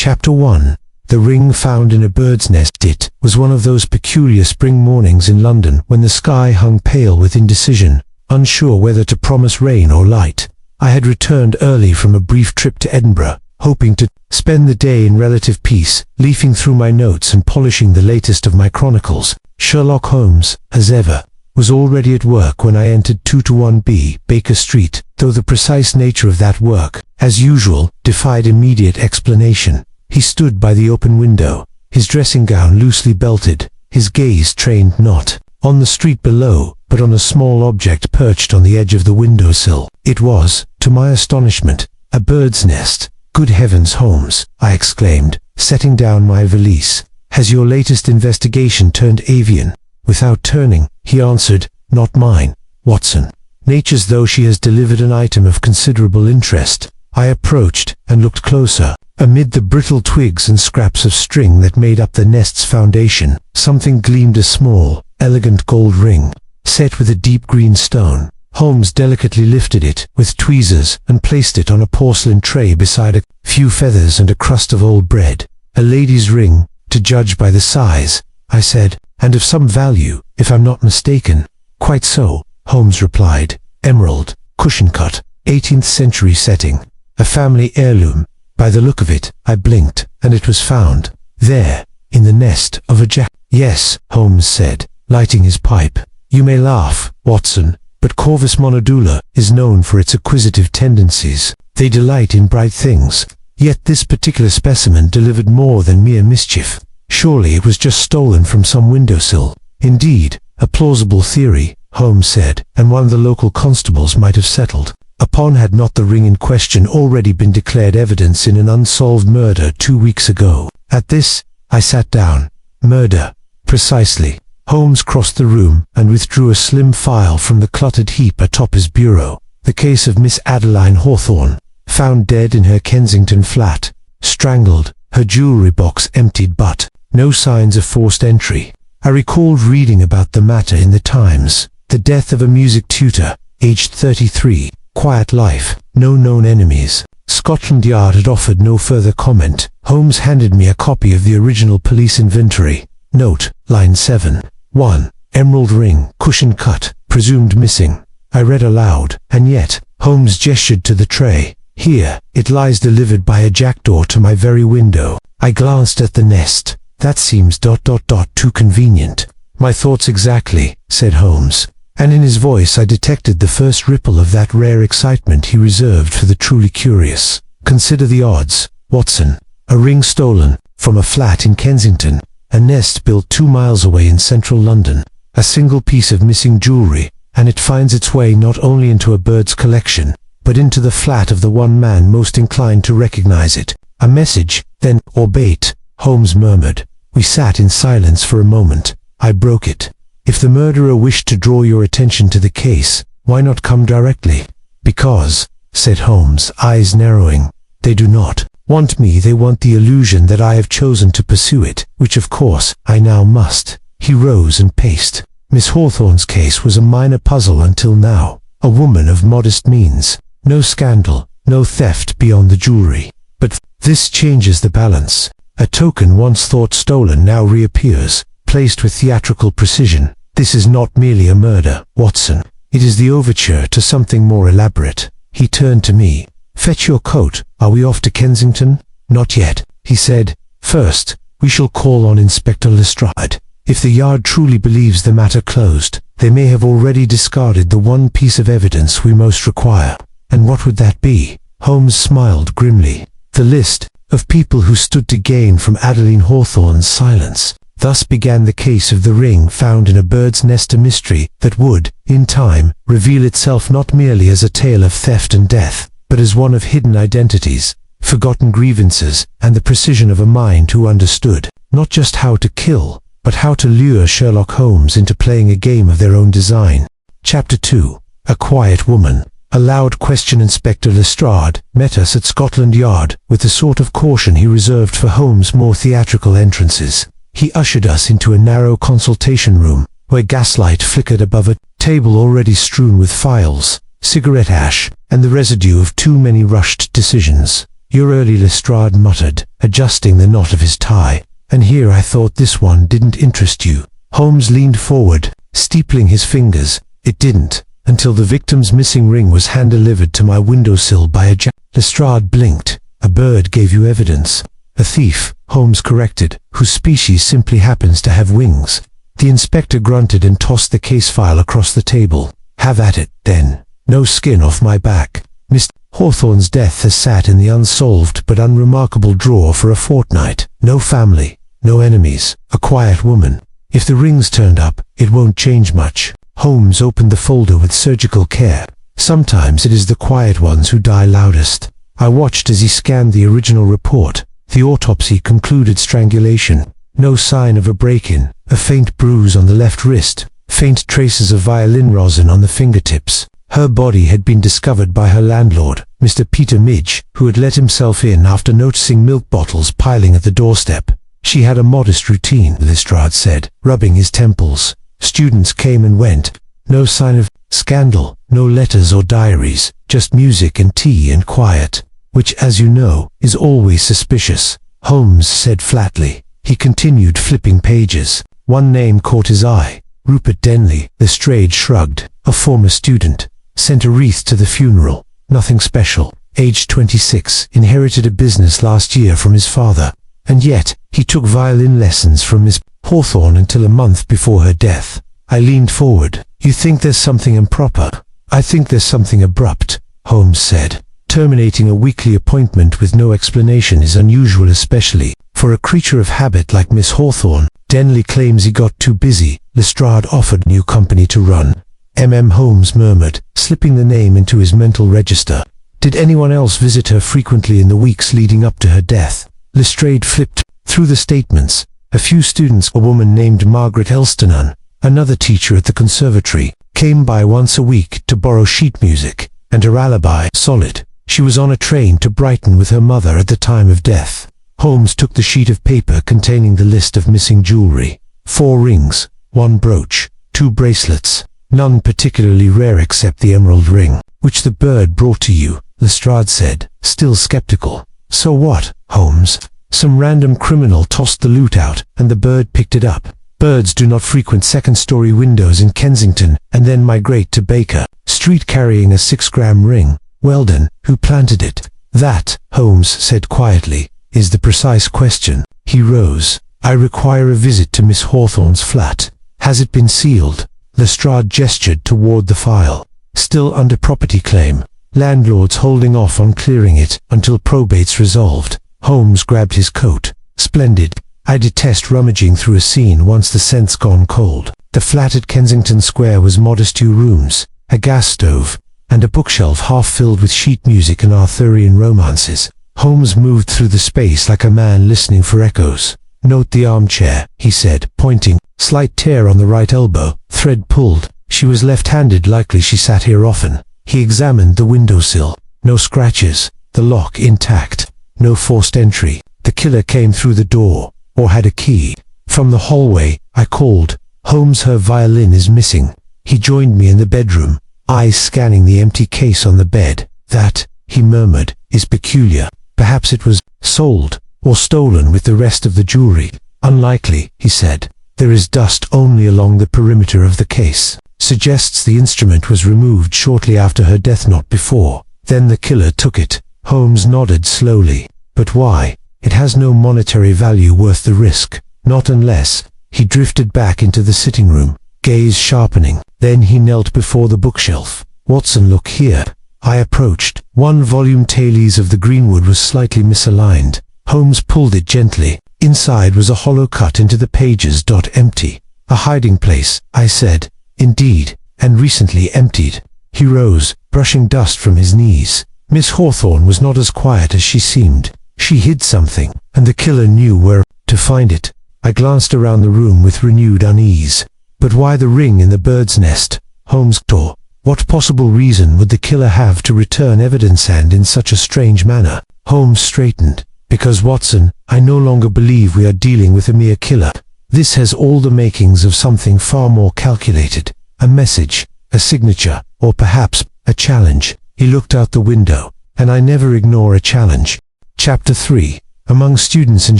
Chapter 1. The ring found in a bird's nest. It was one of those peculiar spring mornings in London when the sky hung pale with indecision, unsure whether to promise rain or light. I had returned early from a brief trip to Edinburgh, hoping to spend the day in relative peace, leafing through my notes and polishing the latest of my chronicles. Sherlock Holmes, as ever, was already at work when I entered 221B Baker Street, though the precise nature of that work, as usual, defied immediate explanation. He stood by the open window, his dressing gown loosely belted, his gaze trained not on the street below, but on a small object perched on the edge of the windowsill. It was, to my astonishment, a bird's nest. "Good heavens, Holmes," I exclaimed, setting down my valise. "Has your latest investigation turned avian?" Without turning, he answered, "Not mine, Watson. Nature's, though she has delivered an item of considerable interest." I approached and looked closer. Amid the brittle twigs and scraps of string that made up the nest's foundation, something gleamed, a small, elegant gold ring, set with a deep green stone. Holmes delicately lifted it with tweezers and placed it on a porcelain tray beside a few feathers and a crust of old bread. "A lady's ring, to judge by the size," I said, "and of some value, if I'm not mistaken." "Quite so," Holmes replied. "Emerald, cushion-cut, 18th century setting. A family heirloom. By the look of it." I blinked, and it was found there, in the nest of a jack. "Yes," Holmes said, lighting his pipe. "You may laugh, Watson, but Corvus monodula is known for its acquisitive tendencies. They delight in bright things. Yet this particular specimen delivered more than mere mischief. Surely it was just stolen from some windowsill." "Indeed, a plausible theory," Holmes said, "and one the local constables might have settled upon had not the ring in question already been declared evidence in an unsolved murder 2 weeks ago." At this, I sat down. "Murder? Precisely." Holmes crossed the room and withdrew a slim file from the cluttered heap atop his bureau. "The case of Miss Adeline Hawthorne, found dead in her Kensington flat, strangled, her jewelry box emptied, but no signs of forced entry." I recalled reading about the matter in the Times. The death of a music tutor, aged 33, quiet life, no known enemies. Scotland Yard had offered no further comment. Holmes handed me a copy of the original police inventory. Note, line 7. 1. Emerald ring, cushion cut, presumed missing. I read aloud, "And yet," Holmes gestured to the tray, "here, it lies delivered by a jackdaw to my very window." I glanced at the nest. "That seems ... too convenient." "My thoughts exactly," said Holmes, and in his voice I detected the first ripple of that rare excitement he reserved for the truly curious. "Consider the odds, Watson. A ring stolen from a flat in Kensington, a nest built 2 miles away in central London, a single piece of missing jewelry, and it finds its way not only into a bird's collection, but into the flat of the one man most inclined to recognize it. A message, then, or bait," Holmes murmured. We sat in silence for a moment. I broke it. "If the murderer wished to draw your attention to the case, why not come directly?" "Because," said Holmes, eyes narrowing, "they do not want me. They want the illusion that I have chosen to pursue it, which of course I now must." He rose and paced. "Miss Hawthorne's case was a minor puzzle until now. A woman of modest means. No scandal, no theft beyond the jewelry. But this changes the balance. A token once thought stolen now reappears, placed with theatrical precision. This is not merely a murder, Watson. It is the overture to something more elaborate." He turned to me. "Fetch your coat. Are we off to Kensington?" "Not yet," he said. "First, we shall call on Inspector Lestrade. If the Yard truly believes the matter closed, they may have already discarded the one piece of evidence we most require." "And what would that be?" Holmes smiled grimly. "The list of people who stood to gain from Adeline Hawthorne's silence." Thus began the case of the ring found in a bird's nest, a mystery that would, in time, reveal itself not merely as a tale of theft and death, but as one of hidden identities, forgotten grievances, and the precision of a mind who understood, not just how to kill, but how to lure Sherlock Holmes into playing a game of their own design. Chapter 2. A quiet woman. A loud question. Inspector Lestrade met us at Scotland Yard with the sort of caution he reserved for Holmes' more theatrical entrances. He ushered us into a narrow consultation room, where gaslight flickered above a table already strewn with files, cigarette ash, and the residue of too many rushed decisions. "You're early," Lestrade muttered, adjusting the knot of his tie. "And here I thought this one didn't interest you." Holmes leaned forward, steepling his fingers. "It didn't, until the victim's missing ring was hand-delivered to my windowsill by a Lestrade blinked. "A bird gave you evidence." "A thief," Holmes corrected, "whose species simply happens to have wings." The inspector grunted and tossed the case file across the table. "Have at it, then. No skin off my back. Mr. Hawthorne's death has sat in the unsolved but unremarkable drawer for a fortnight. No family, no enemies, a quiet woman. If the ring's turned up, it won't change much." Holmes opened the folder with surgical care. "Sometimes it is the quiet ones who die loudest." I watched as he scanned the original report. The autopsy concluded strangulation. No sign of a break-in. A faint bruise on the left wrist. Faint traces of violin rosin on the fingertips. Her body had been discovered by her landlord, Mr. Peter Midge, who had let himself in after noticing milk bottles piling at the doorstep. "She had a modest routine," Lestrade said, rubbing his temples. "Students came and went. No sign of scandal, no letters or diaries, just music and tea and quiet, which, as you know, is always suspicious," Holmes said flatly. He continued flipping pages. One name caught his eye. Rupert Denley. Lestrade shrugged. "A former student. Sent a wreath to the funeral. Nothing special. Aged 26. Inherited a business last year from his father. And yet, he took violin lessons from Miss Hawthorne until a month before her death." I leaned forward. "You think there's something improper?" "I think there's something abrupt," Holmes said. "Terminating a weekly appointment with no explanation is unusual, especially for a creature of habit like Miss Hawthorne. Denley claims he got too busy. Lestrade offered new company to run." Holmes murmured, slipping the name into his mental register. "Did anyone else visit her frequently in the weeks leading up to her death?" Lestrade flipped through the statements. "A few students, a woman named Margaret Elstonan, another teacher at the conservatory, came by once a week to borrow sheet music, and her alibi solid. She was on a train to Brighton with her mother at the time of death." Holmes took the sheet of paper containing the list of missing jewelry. 4 rings, 1 brooch, 2 bracelets, none particularly rare except the emerald ring, which the bird brought to you, Lestrade said, still skeptical. "So what, Holmes? Some random criminal tossed the loot out, and the bird picked it up. Birds do not frequent second-story windows in Kensington and then migrate to Baker Street carrying a 6-gram ring. Well then, who planted it?" "That," Holmes said quietly, "is the precise question." He rose. "I require a visit to Miss Hawthorne's flat. Has it been sealed?" Lestrade gestured toward the file. "Still under property claim. Landlord's holding off on clearing it until probate's resolved." Holmes grabbed his coat. "Splendid. I detest rummaging through a scene once the scent's gone cold." The flat at Kensington Square was modest 2 rooms, a gas stove, and a bookshelf half filled with sheet music and Arthurian romances. Holmes moved through the space like a man listening for echoes. "Note the armchair," he said, pointing. "Slight tear on the right elbow, thread pulled. She was left-handed, likely she sat here often." He examined the windowsill. No scratches, the lock intact, no forced entry. The killer came through the door, or had a key. From the hallway, I called, "Holmes, her violin is missing." He joined me in the bedroom, eyes scanning the empty case on the bed. "That," he murmured, "is peculiar. Perhaps it was sold, or stolen with the rest of the jewelry." "Unlikely," he said. "There is dust only along the perimeter of the case. Suggests the instrument was removed shortly after her death, not before. Then the killer took it." Holmes nodded slowly. "But why? It has no monetary value worth the risk." "Not unless—" He drifted back into the sitting room, gaze sharpening. Then he knelt before the bookshelf. "Watson, look here." I approached. 1-volume Tales of the Greenwood was slightly misaligned. Holmes pulled it gently. Inside was a hollow cut into the pages. Empty. "A hiding place," I said. "Indeed, and recently emptied." He rose, brushing dust from his knees. "Miss Hawthorne was not as quiet as she seemed. She hid something, and the killer knew where to find it." I glanced around the room with renewed unease. "But why the ring in the bird's nest?" Holmes tore. "What possible reason would the killer have to return evidence and in such a strange manner?" Holmes straightened. "Because, Watson, I no longer believe we are dealing with a mere killer. This has all the makings of something far more calculated. A message, a signature, or perhaps a challenge." He looked out the window. "And I never ignore a challenge." Chapter 3. Among students and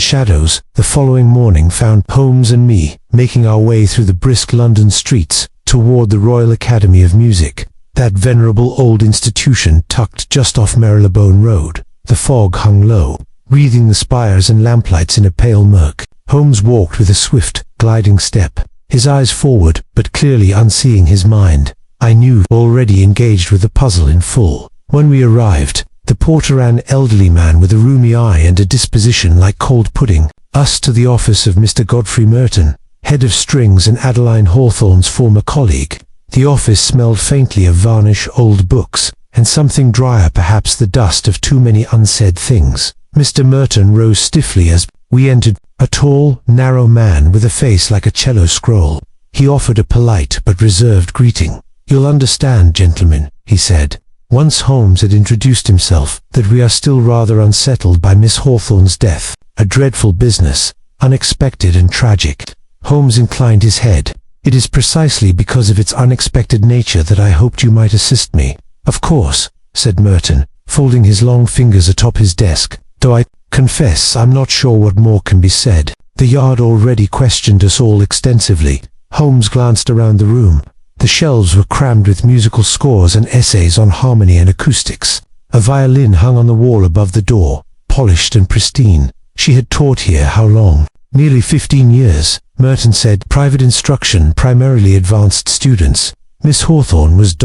shadows, the following morning found Holmes and me making our way through the brisk London streets toward the Royal Academy of Music, that venerable old institution tucked just off Marylebone Road. The fog hung low, wreathing the spires and lamplights in a pale murk. Holmes walked with a swift, gliding step, his eyes forward, but clearly unseeing his mind. I knew, already engaged with the puzzle in full. When we arrived, the porter, an elderly man with a rheumy eye and a disposition like cold pudding, us to the office of Mr. Godfrey Merton, head of strings and Adeline Hawthorne's former colleague. The office smelled faintly of varnish, old books, and something drier, perhaps the dust of too many unsaid things. Mr. Merton rose stiffly as we entered, a tall, narrow man with a face like a cello scroll. He offered a polite but reserved greeting. "You'll understand, gentlemen," he said, once Holmes had introduced himself, "that we are still rather unsettled by Miss Hawthorne's death. A dreadful business, unexpected and tragic." Holmes inclined his head. "It is precisely because of its unexpected nature that I hoped you might assist me." "Of course," said Merton, folding his long fingers atop his desk, "though I confess I'm not sure what more can be said. The Yard already questioned us all extensively." Holmes glanced around the room. The shelves were crammed with musical scores and essays on harmony and acoustics. A violin hung on the wall above the door, polished and pristine. She had taught here how long? "Nearly 15 years, Merton said. "Private instruction, primarily advanced students. Miss Hawthorne was ...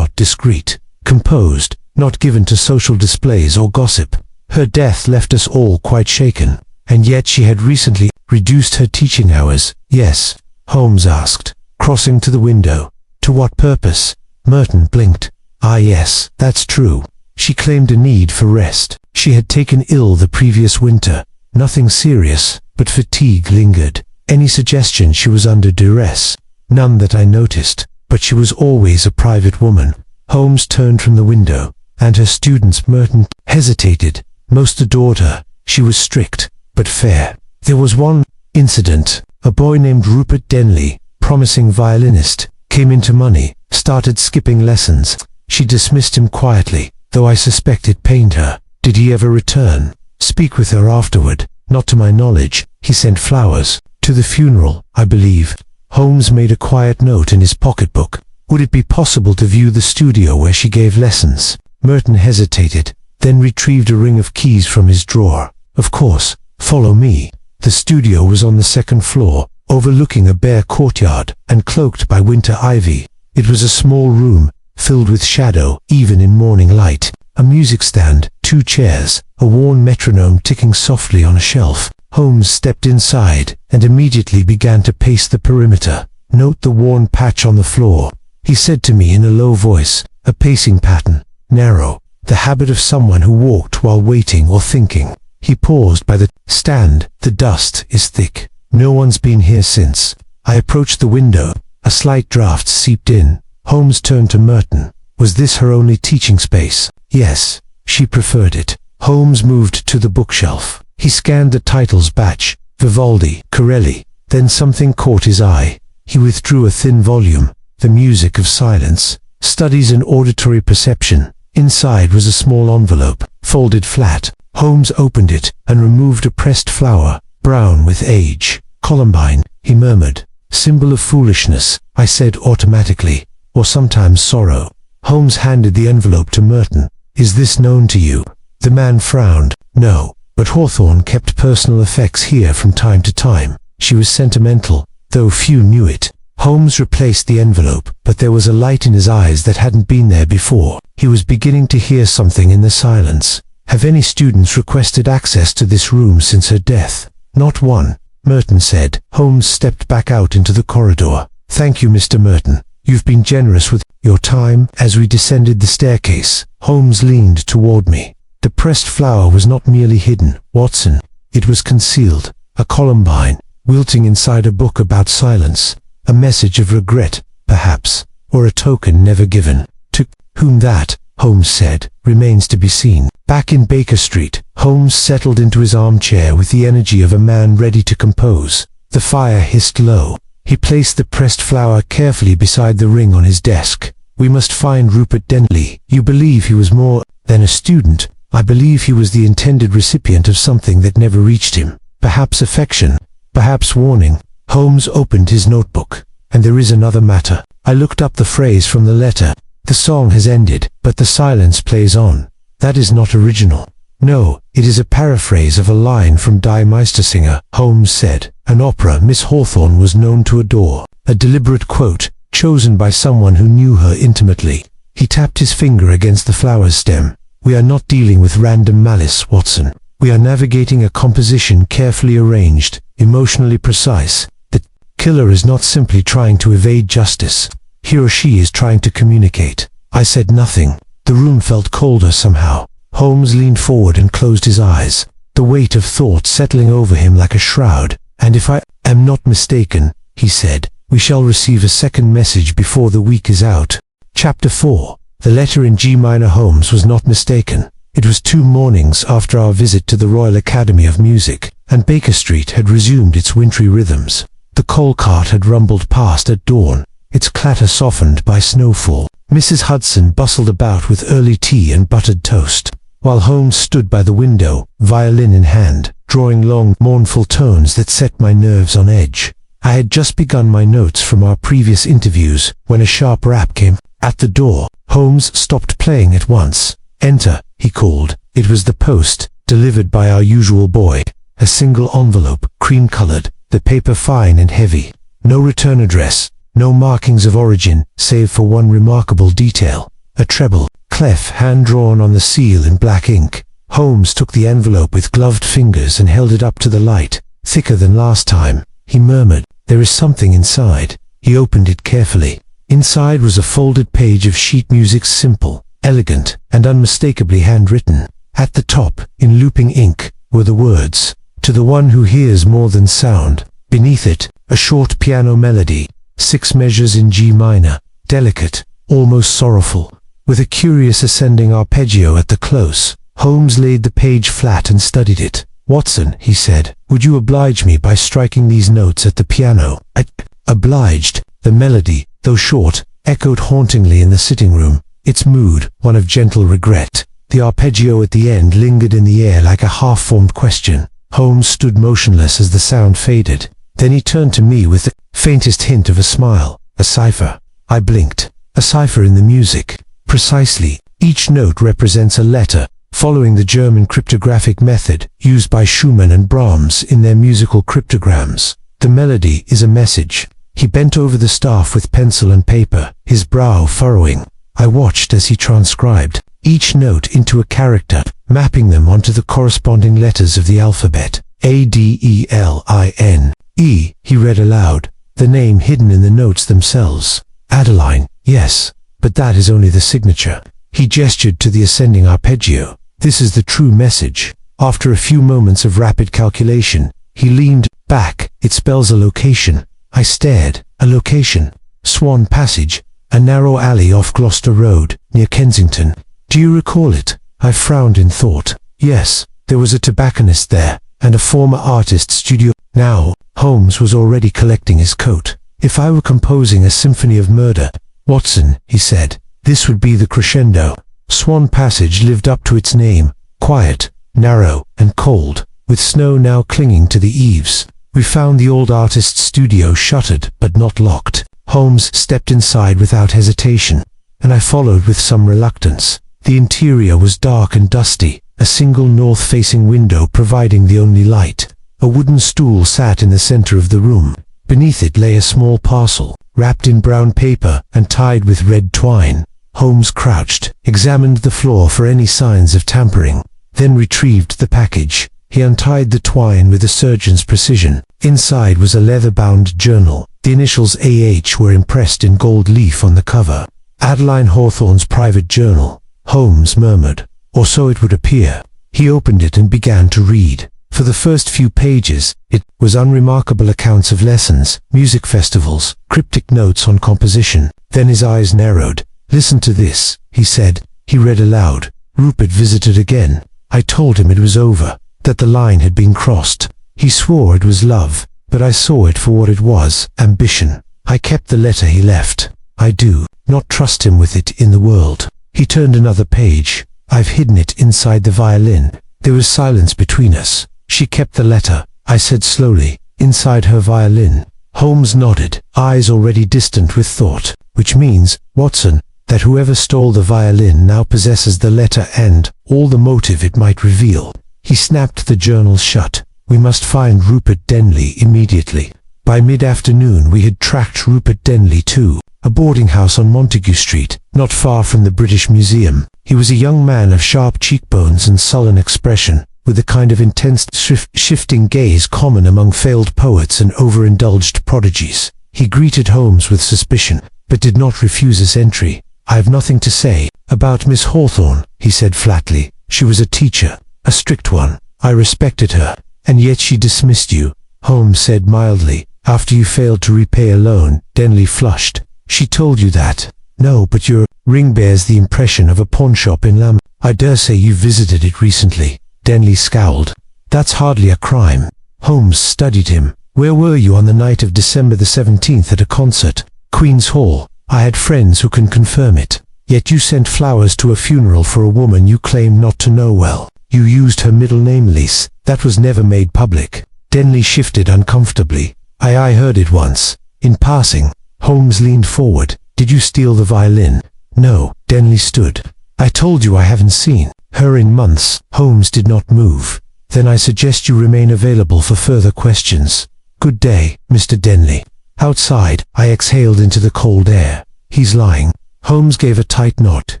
discreet, composed, not given to social displays or gossip. Her death left us all quite shaken. And yet she had recently reduced her teaching hours." "Yes?" Holmes asked, crossing to the window. "To what purpose?" Merton blinked. "Ah yes, that's true. She claimed a need for rest. She had taken ill the previous winter. Nothing serious, but fatigue lingered. Any suggestion she was under duress?" "None that I noticed, but she was always a private woman." Holmes turned from the window. "And her students?" Merton hesitated. "Most adored her. She was strict, but fair. There was one incident. A boy named Rupert Denley, promising violinist, came into money, started skipping lessons. She dismissed him quietly, though I suspect it pained her." "Did he ever return?" "Speak with her afterward." "Not to my knowledge. He sent flowers. To the funeral, I believe." Holmes made a quiet note in his pocketbook. "Would it be possible to view the studio where she gave lessons?" Merton hesitated, then retrieved a ring of keys from his drawer. "Of course. Follow me." The studio was on the second floor, overlooking a bare courtyard and cloaked by winter ivy. It was a small room, filled with shadow, even in morning light. A music stand, 2 chairs, a worn metronome ticking softly on a shelf. Holmes stepped inside and immediately began to pace the perimeter. "Note the worn patch on the floor," he said to me in a low voice. "A pacing pattern, narrow, the habit of someone who walked while waiting or thinking." He paused by the stand. "The dust is thick. No one's been here since." I approached the window. A slight draft seeped in. Holmes turned to Merton. "Was this her only teaching space?" "Yes, she preferred it." Holmes moved to the bookshelf. He scanned the titles batch, Vivaldi, Corelli. Then something caught his eye. He withdrew a thin volume, The Music of Silence, Studies in Auditory Perception. Inside was a small envelope, folded flat. Holmes opened it and removed a pressed flower, brown with age. "Columbine," he murmured. "Symbol of foolishness," I said automatically, "or sometimes sorrow." Holmes handed the envelope to Merton. "Is this known to you?" The man frowned. "No, but Hawthorne kept personal effects here from time to time. She was sentimental, though few knew it." Holmes replaced the envelope, but there was a light in his eyes that hadn't been there before. He was beginning to hear something in the silence. "Have any students requested access to this room since her death?" "Not one," Merton said. Holmes stepped back out into the corridor. "Thank you, Mr. Merton. You've been generous with your time." As we descended the staircase, Holmes leaned toward me. "The pressed flower was not merely hidden, Watson. It was concealed. A columbine, wilting inside a book about silence. A message of regret, perhaps, or a token never given. To whom that," Holmes said, "remains to be seen." Back in Baker Street, Holmes settled into his armchair with the energy of a man ready to compose. The fire hissed low. He placed the pressed flower carefully beside the ring on his desk. "We must find Rupert Denley." "You believe he was more than a student?" I believe he was the intended recipient of something that never reached him. Perhaps affection, perhaps warning. Holmes opened his notebook. And there is another matter. I looked up the phrase from the letter. The song has ended, but the silence plays on. That is not original. No, it is a paraphrase of a line from Die Meistersinger, Holmes said, an opera Miss Hawthorne was known to adore. A deliberate quote, chosen by someone who knew her intimately. He tapped his finger against the flower's stem. We are not dealing with random malice, Watson. We are navigating a composition carefully arranged, emotionally precise. The killer is not simply trying to evade justice. He or she is trying to communicate. I said nothing. The room felt colder somehow. Holmes leaned forward and closed his eyes, the weight of thought settling over him like a shroud. And if I am not mistaken, he said, we shall receive a second message before the week is out. Chapter 4. The letter in G minor. Holmes was not mistaken. It was 2 mornings after our visit to the Royal Academy of Music, and Baker Street had resumed its wintry rhythms. The coal cart had rumbled past at dawn, its clatter softened by snowfall. Mrs. Hudson bustled about with early tea and buttered toast, while Holmes stood by the window, violin in hand, drawing long, mournful tones that set my nerves on edge. I had just begun my notes from our previous interviews when a sharp rap came at the door. Holmes stopped playing at once. Enter, he called. It was the post, delivered by our usual boy. A single envelope, cream-colored, the paper fine and heavy. No return address, no markings of origin, save for one remarkable detail. A treble, clef hand-drawn on the seal in black ink. Holmes took the envelope with gloved fingers and held it up to the light. Thicker than last time. He murmured, there is something inside. He opened it carefully. Inside was a folded page of sheet music, simple, elegant, and unmistakably handwritten. At the top, in looping ink, were the words, "To the one who hears more than sound." Beneath it, a short piano melody, 6 measures in G minor, delicate, almost sorrowful, with a curious ascending arpeggio at the close. Holmes laid the page flat and studied it. "Watson," he said, "would you oblige me by striking these notes at the piano?" I obliged. The melody, though short, echoed hauntingly in the sitting room, its mood one of gentle regret. The arpeggio at the end lingered in the air like a half-formed question. Holmes stood motionless as the sound faded. Then he turned to me with the faintest hint of a smile. "A cipher." I blinked. "A cipher in the music." "Precisely. Each note represents a letter, following the German cryptographic method used by Schumann and Brahms in their musical cryptograms. The melody is a message." He bent over the staff with pencil and paper, his brow furrowing. I watched as he transcribed each note into a character, mapping them onto the corresponding letters of the alphabet. Adeline. E, he read aloud, the name hidden in the notes themselves. Adeline, yes, but that is only the signature. He gestured to the ascending arpeggio. This is the true message. After a few moments of rapid calculation, he leaned back. It spells a location. I stared. A location. Swan Passage, a narrow alley off Gloucester Road, near Kensington. Do you recall it? I frowned in thought. Yes, there was a tobacconist there, and a former artist's studio. Now, Holmes was already collecting his coat. If I were composing a symphony of murder, Watson, he said, this would be the crescendo. Swan Passage lived up to its name, quiet, narrow, and cold, with snow now clinging to the eaves. We found the old artist's studio shuttered but not locked. Holmes stepped inside without hesitation, and I followed with some reluctance. The interior was dark and dusty, a single north-facing window providing the only light. A wooden stool sat in the center of the room. Beneath it lay a small parcel, wrapped in brown paper and tied with red twine. Holmes crouched, examined the floor for any signs of tampering, then retrieved the package. He untied the twine with a surgeon's precision. Inside was a leather-bound journal. The initials AH were impressed in gold leaf on the cover. Adeline Hawthorne's private journal, Holmes murmured, or so it would appear. He opened it and began to read. For the first few pages, it was unremarkable accounts of lessons, music festivals, cryptic notes on composition. Then his eyes narrowed. "Listen to this," he said. He read aloud. "Rupert visited again. I told him it was over, that the line had been crossed. He swore it was love, but I saw it for what it was, ambition. I kept the letter he left. I do not trust him with it in the world." He turned another page. I've hidden it inside the violin." There was silence between us. "She kept the letter," I said slowly, "inside her violin." Holmes nodded, eyes already distant with thought. "Which means, Watson, that whoever stole the violin now possesses the letter and all the motive it might reveal." He snapped the journal shut. "We must find Rupert Denley immediately." By mid-afternoon we had tracked Rupert Denley to a boarding house on Montague Street, not far from the British Museum. He was a young man of sharp cheekbones and sullen expression, with the kind of intense, shifting gaze common among failed poets and overindulged prodigies. He greeted Holmes with suspicion, but did not refuse us entry. "I have nothing to say about Miss Hawthorne," he said flatly. "She was a teacher, a strict one. I respected her, and yet she dismissed you," Holmes said mildly, "after you failed to repay a loan." Denley flushed. "She told you that?" "No, but your ring bears the impression of a pawnshop in Lam. I dare say you visited it recently." Denley scowled. "That's hardly a crime." Holmes studied him. "Where were you on the night of December the 17th at a concert?" "Queen's Hall." "I had friends who can confirm it." "Yet you sent flowers to a funeral for a woman you claim not to know well. You used her middle name, Lise. That was never made public." Denley shifted uncomfortably. I heard it once, in passing." Holmes leaned forward. "Did you steal the violin?" "No." Denley stood. "I told you I haven't seen her in months." Holmes did not move. "Then I suggest you remain available for further questions." "Good day, Mr. Denley." Outside, I exhaled into the cold air. "He's lying." Holmes gave a tight nod.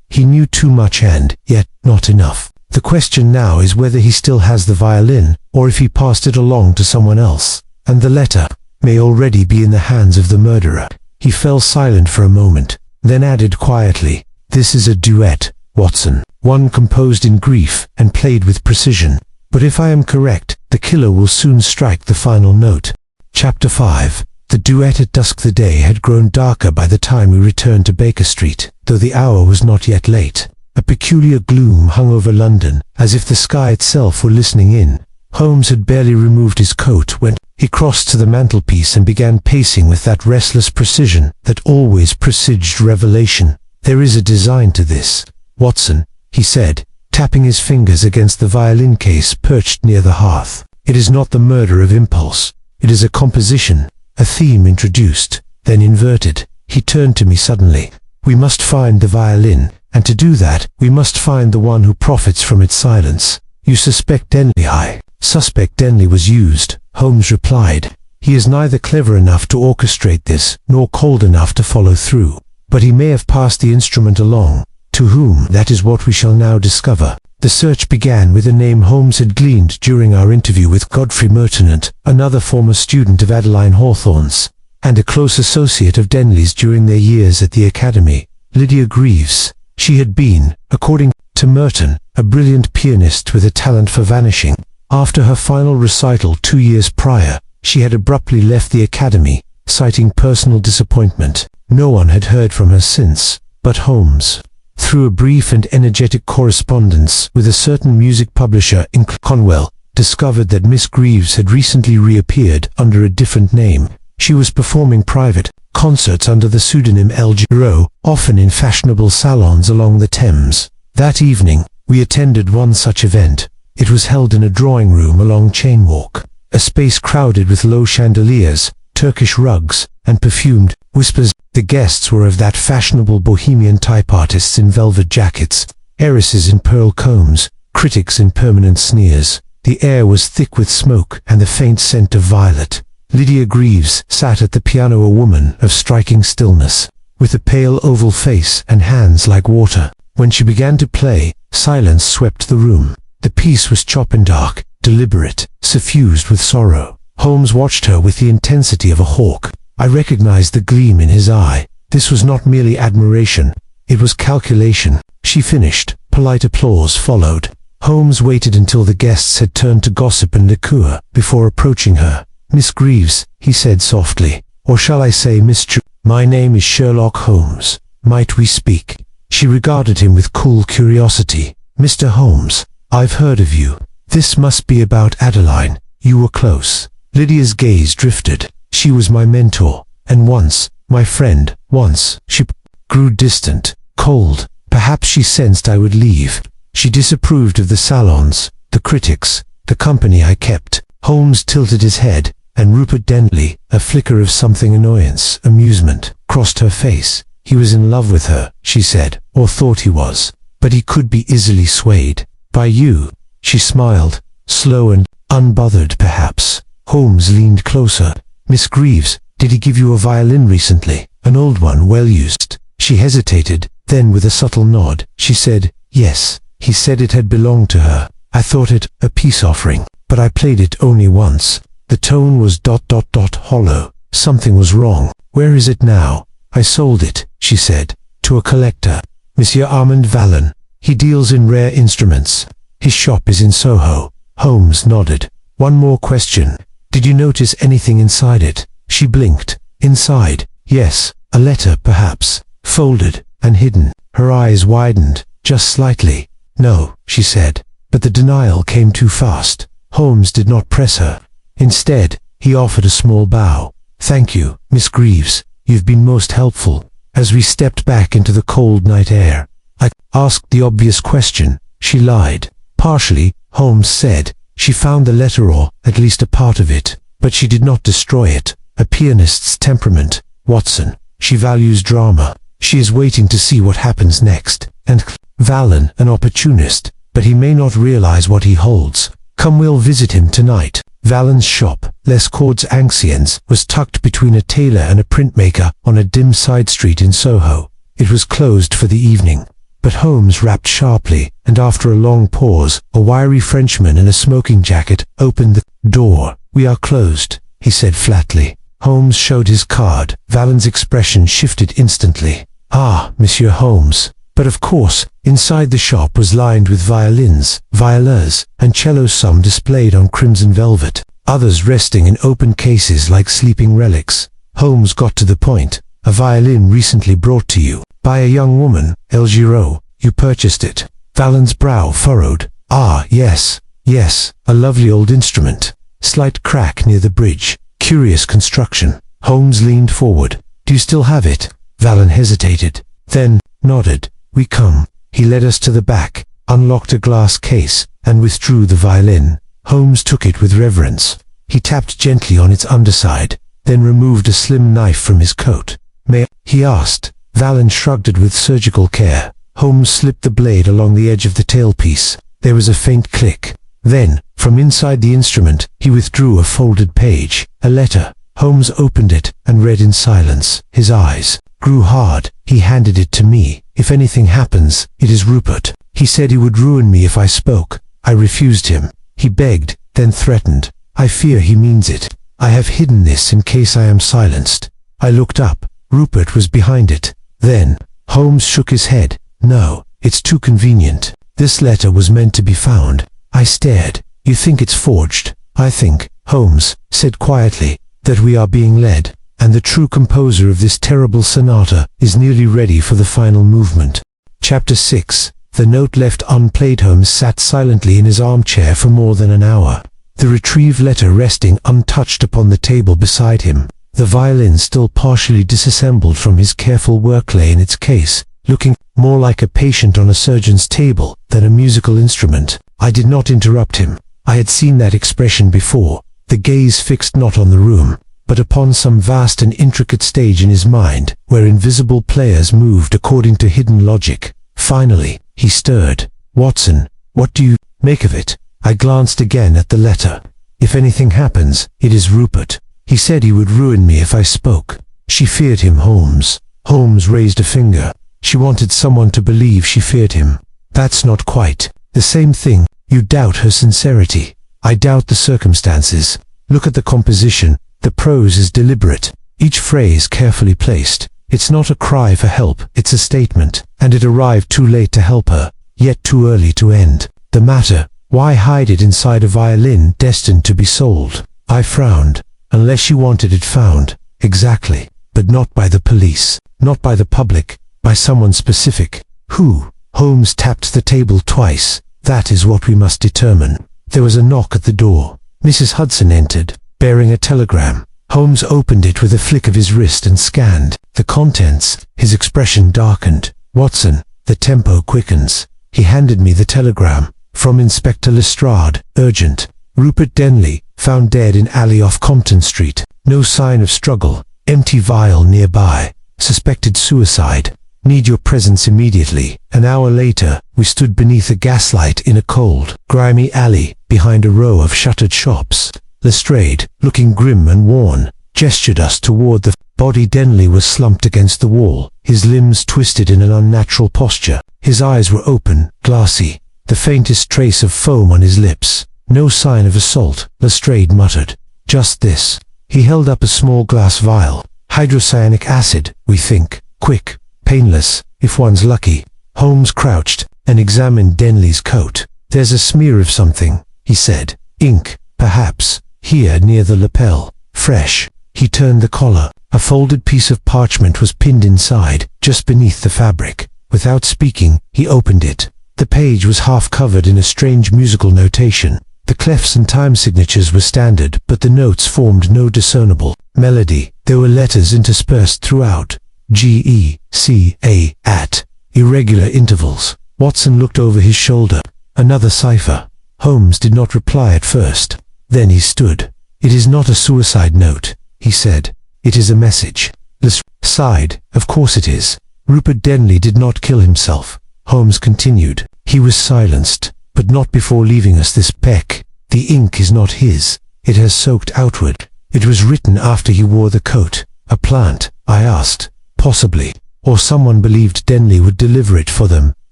He knew too much and, yet, not enough. "The question now is whether he still has the violin, or if he passed it along to someone else. And the letter may already be in the hands of the murderer." He fell silent for a moment, then added quietly, "This is a duet, Watson, one composed in grief and played with precision. But if I am correct, the killer will soon strike the final note." Chapter 5. The duet at dusk. The day had grown darker by the time we returned to Baker Street, though the hour was not yet late. A peculiar gloom hung over London, as if the sky itself were listening in. Holmes had barely removed his coat when he crossed to the mantelpiece and began pacing with that restless precision that always presaged revelation. "There is a design to this, Watson," he said, tapping his fingers against the violin case perched near the hearth. "It is not the murder of impulse. It is a composition, a theme introduced, then inverted." He turned to me suddenly. "We must find the violin, and to do that, we must find the one who profits from its silence. You suspect Denley?" "I suspect Denley was used," Holmes replied. "He is neither clever enough to orchestrate this, nor cold enough to follow through. But he may have passed the instrument along. To whom? That is what we shall now discover." The search began with a name Holmes had gleaned during our interview with Godfrey Mertenant, another former student of Adeline Hawthorne's, and a close associate of Denley's during their years at the Academy. Lydia Greaves. She had been, according to Merton, a brilliant pianist with a talent for vanishing. After her final recital 2 years prior, she had abruptly left the Academy, citing personal disappointment. No one had heard from her since, but Holmes. Through a brief and energetic correspondence with a certain music publisher in Conwell, discovered that Miss Greaves had recently reappeared under a different name. She was performing private concerts under the pseudonym L. Giraud, often in fashionable salons along the Thames. That evening, we attended one such event. It was held in a drawing room along Chain Walk, a space crowded with low chandeliers, Turkish rugs, and perfumed whispers. The guests were of that fashionable bohemian type, artists in velvet jackets, heiresses in pearl combs, critics in permanent sneers. The air was thick with smoke and the faint scent of violet. Lydia Greaves sat at the piano, a woman of striking stillness, with a pale oval face and hands like water. When she began to play, silence swept the room. The piece was chopin-dark, deliberate, suffused with sorrow. Holmes watched her with the intensity of a hawk. I recognized the gleam in his eye. This was not merely admiration, it was calculation. She finished. Polite applause followed. Holmes waited until the guests had turned to gossip and liqueur before approaching her. "Miss Greaves," he said softly, "or shall I say Miss My name is Sherlock Holmes. Might we speak?" She regarded him with cool curiosity. "Mr. Holmes, I've heard of you. This must be about Adeline. You were close." Lydia's gaze drifted. "She was my mentor, and once, my friend. Once, she grew distant, cold. Perhaps she sensed I would leave. She disapproved of the salons, the critics, the company I kept. Holmes tilted his head, and Rupert Dentley, a flicker of something annoyance, amusement, crossed her face. He was in love with her, she said, or thought he was, but he could be easily swayed. By you. She smiled, slow and unbothered perhaps. Holmes leaned closer. Miss Greaves, did he give you a violin recently? An old one, well used? She hesitated, then with a subtle nod, she said, yes. He said it had belonged to her. I thought it a peace offering, but I played it only once. The tone was ... hollow. Something was wrong. Where is it now? I sold it, she said, to a collector, Monsieur Armand Vallon. He deals in rare instruments. His shop is in Soho. Holmes nodded. One more question. Did you notice anything inside it? She blinked. Inside? Yes. A letter, perhaps. Folded and hidden. Her eyes widened, just slightly. No, she said. But the denial came too fast. Holmes did not press her. Instead, he offered a small bow. Thank you, Miss Greaves. You've been most helpful. As we stepped back into the cold night air, I asked the obvious question. She lied. Partially, Holmes said. She found the letter, or at least a part of it, but she did not destroy it. A pianist's temperament, Watson. She values drama. She is waiting to see what happens next. And Vallon, an opportunist, but he may not realize what he holds. Come, we'll visit him tonight. Vallon's shop, Les Cordes Anciennes, was tucked between a tailor and a printmaker on a dim side street in Soho. It was closed for the evening. But Holmes rapped sharply, and after a long pause, a wiry Frenchman in a smoking jacket opened the door. We are closed, he said flatly. Holmes showed his card. Vallon's expression shifted instantly. Ah, Monsieur Holmes. But of course, inside the shop was lined with violins, violas, and cellos, some displayed on crimson velvet, others resting in open cases like sleeping relics. Holmes got to the point. A violin recently brought to you by a young woman, El Giraud. You purchased it. Vallon's brow furrowed. Ah, yes, yes, a lovely old instrument. Slight crack near the bridge. Curious construction. Holmes leaned forward. Do you still have it? Vallon hesitated, then nodded. We come. He led us to the back, unlocked a glass case, and withdrew the violin. Holmes took it with reverence. He tapped gently on its underside, then removed a slim knife from his coat. May I? He asked. Vallon shrugged it with surgical care. Holmes slipped the blade along the edge of the tailpiece. There was a faint click. Then, from inside the instrument, he withdrew a folded page, a letter. Holmes opened it and read in silence. His eyes grew hard. He handed it to me. If anything happens, it is Rupert. He said he would ruin me if I spoke. I refused him. He begged, then threatened. I fear he means it. I have hidden this in case I am silenced. I looked up. Rupert was behind it. Then, Holmes shook his head. No, it's too convenient. This letter was meant to be found. I stared. You think it's forged? I think, Holmes said quietly, that we are being led, and the true composer of this terrible sonata is nearly ready for the final movement. Chapter 6. The note left unplayed. Holmes sat silently in his armchair for more than an hour, the retrieved letter resting untouched upon the table beside him, the violin still partially disassembled from his careful work lay in its case, looking more like a patient on a surgeon's table than a musical instrument. I did not interrupt him. I had seen that expression before, the gaze fixed not on the room, but upon some vast and intricate stage in his mind, where invisible players moved according to hidden logic. Finally, he stirred. Watson, what do you make of it? I glanced again at the letter. If anything happens, it is Rupert. He said he would ruin me if I spoke. She feared him, Holmes. Holmes raised a finger. She wanted someone to believe she feared him. That's not quite the same thing. You doubt her sincerity. I doubt the circumstances. Look at the composition. The prose is deliberate, each phrase carefully placed. It's not a cry for help, it's a statement, and it arrived too late to help her, yet too early to end the matter. Why hide it inside a violin destined to be sold? I frowned. Unless she wanted it found. Exactly. But not by the police, not by the public, by someone specific. Who? Holmes tapped the table twice. That is what we must determine. There was a knock at the door. Mrs. Hudson entered, bearing a telegram. Holmes opened it with a flick of his wrist and scanned the contents. His expression darkened. Watson, the tempo quickens. He handed me the telegram. From Inspector Lestrade, urgent. Rupert Denley, found dead in alley off Compton Street. No sign of struggle. Empty vial nearby. Suspected suicide. Need your presence immediately. An hour later, we stood beneath a gaslight in a cold, grimy alley, behind a row of shuttered shops. Lestrade, looking grim and worn, gestured us toward the body. Denley was slumped against the wall, his limbs twisted in an unnatural posture. His eyes were open, glassy, the faintest trace of foam on his lips. No sign of assault, Lestrade muttered. Just this. He held up a small glass vial. Hydrocyanic acid, we think. Quick. Painless, if one's lucky. Holmes crouched and examined Denley's coat. There's a smear of something, he said. Ink, perhaps, here near the lapel. Fresh. He turned the collar. A folded piece of parchment was pinned inside, just beneath the fabric. Without speaking, he opened it. The page was half covered in a strange musical notation. The clefs and time signatures were standard, but the notes formed no discernible melody. There were letters interspersed throughout. G-E-C-A, at irregular intervals. Watson looked over his shoulder. Another cipher. Holmes did not reply at first. Then he stood. It is not a suicide note, he said. It is a message. Lestrade sighed. Of course it is. Rupert Denley did not kill himself. Holmes continued. He was silenced, but not before leaving us this peck. The ink is not his. It has soaked outward. It was written after he wore the coat. A plant, I asked. Possibly. Or someone believed Denley would deliver it for them.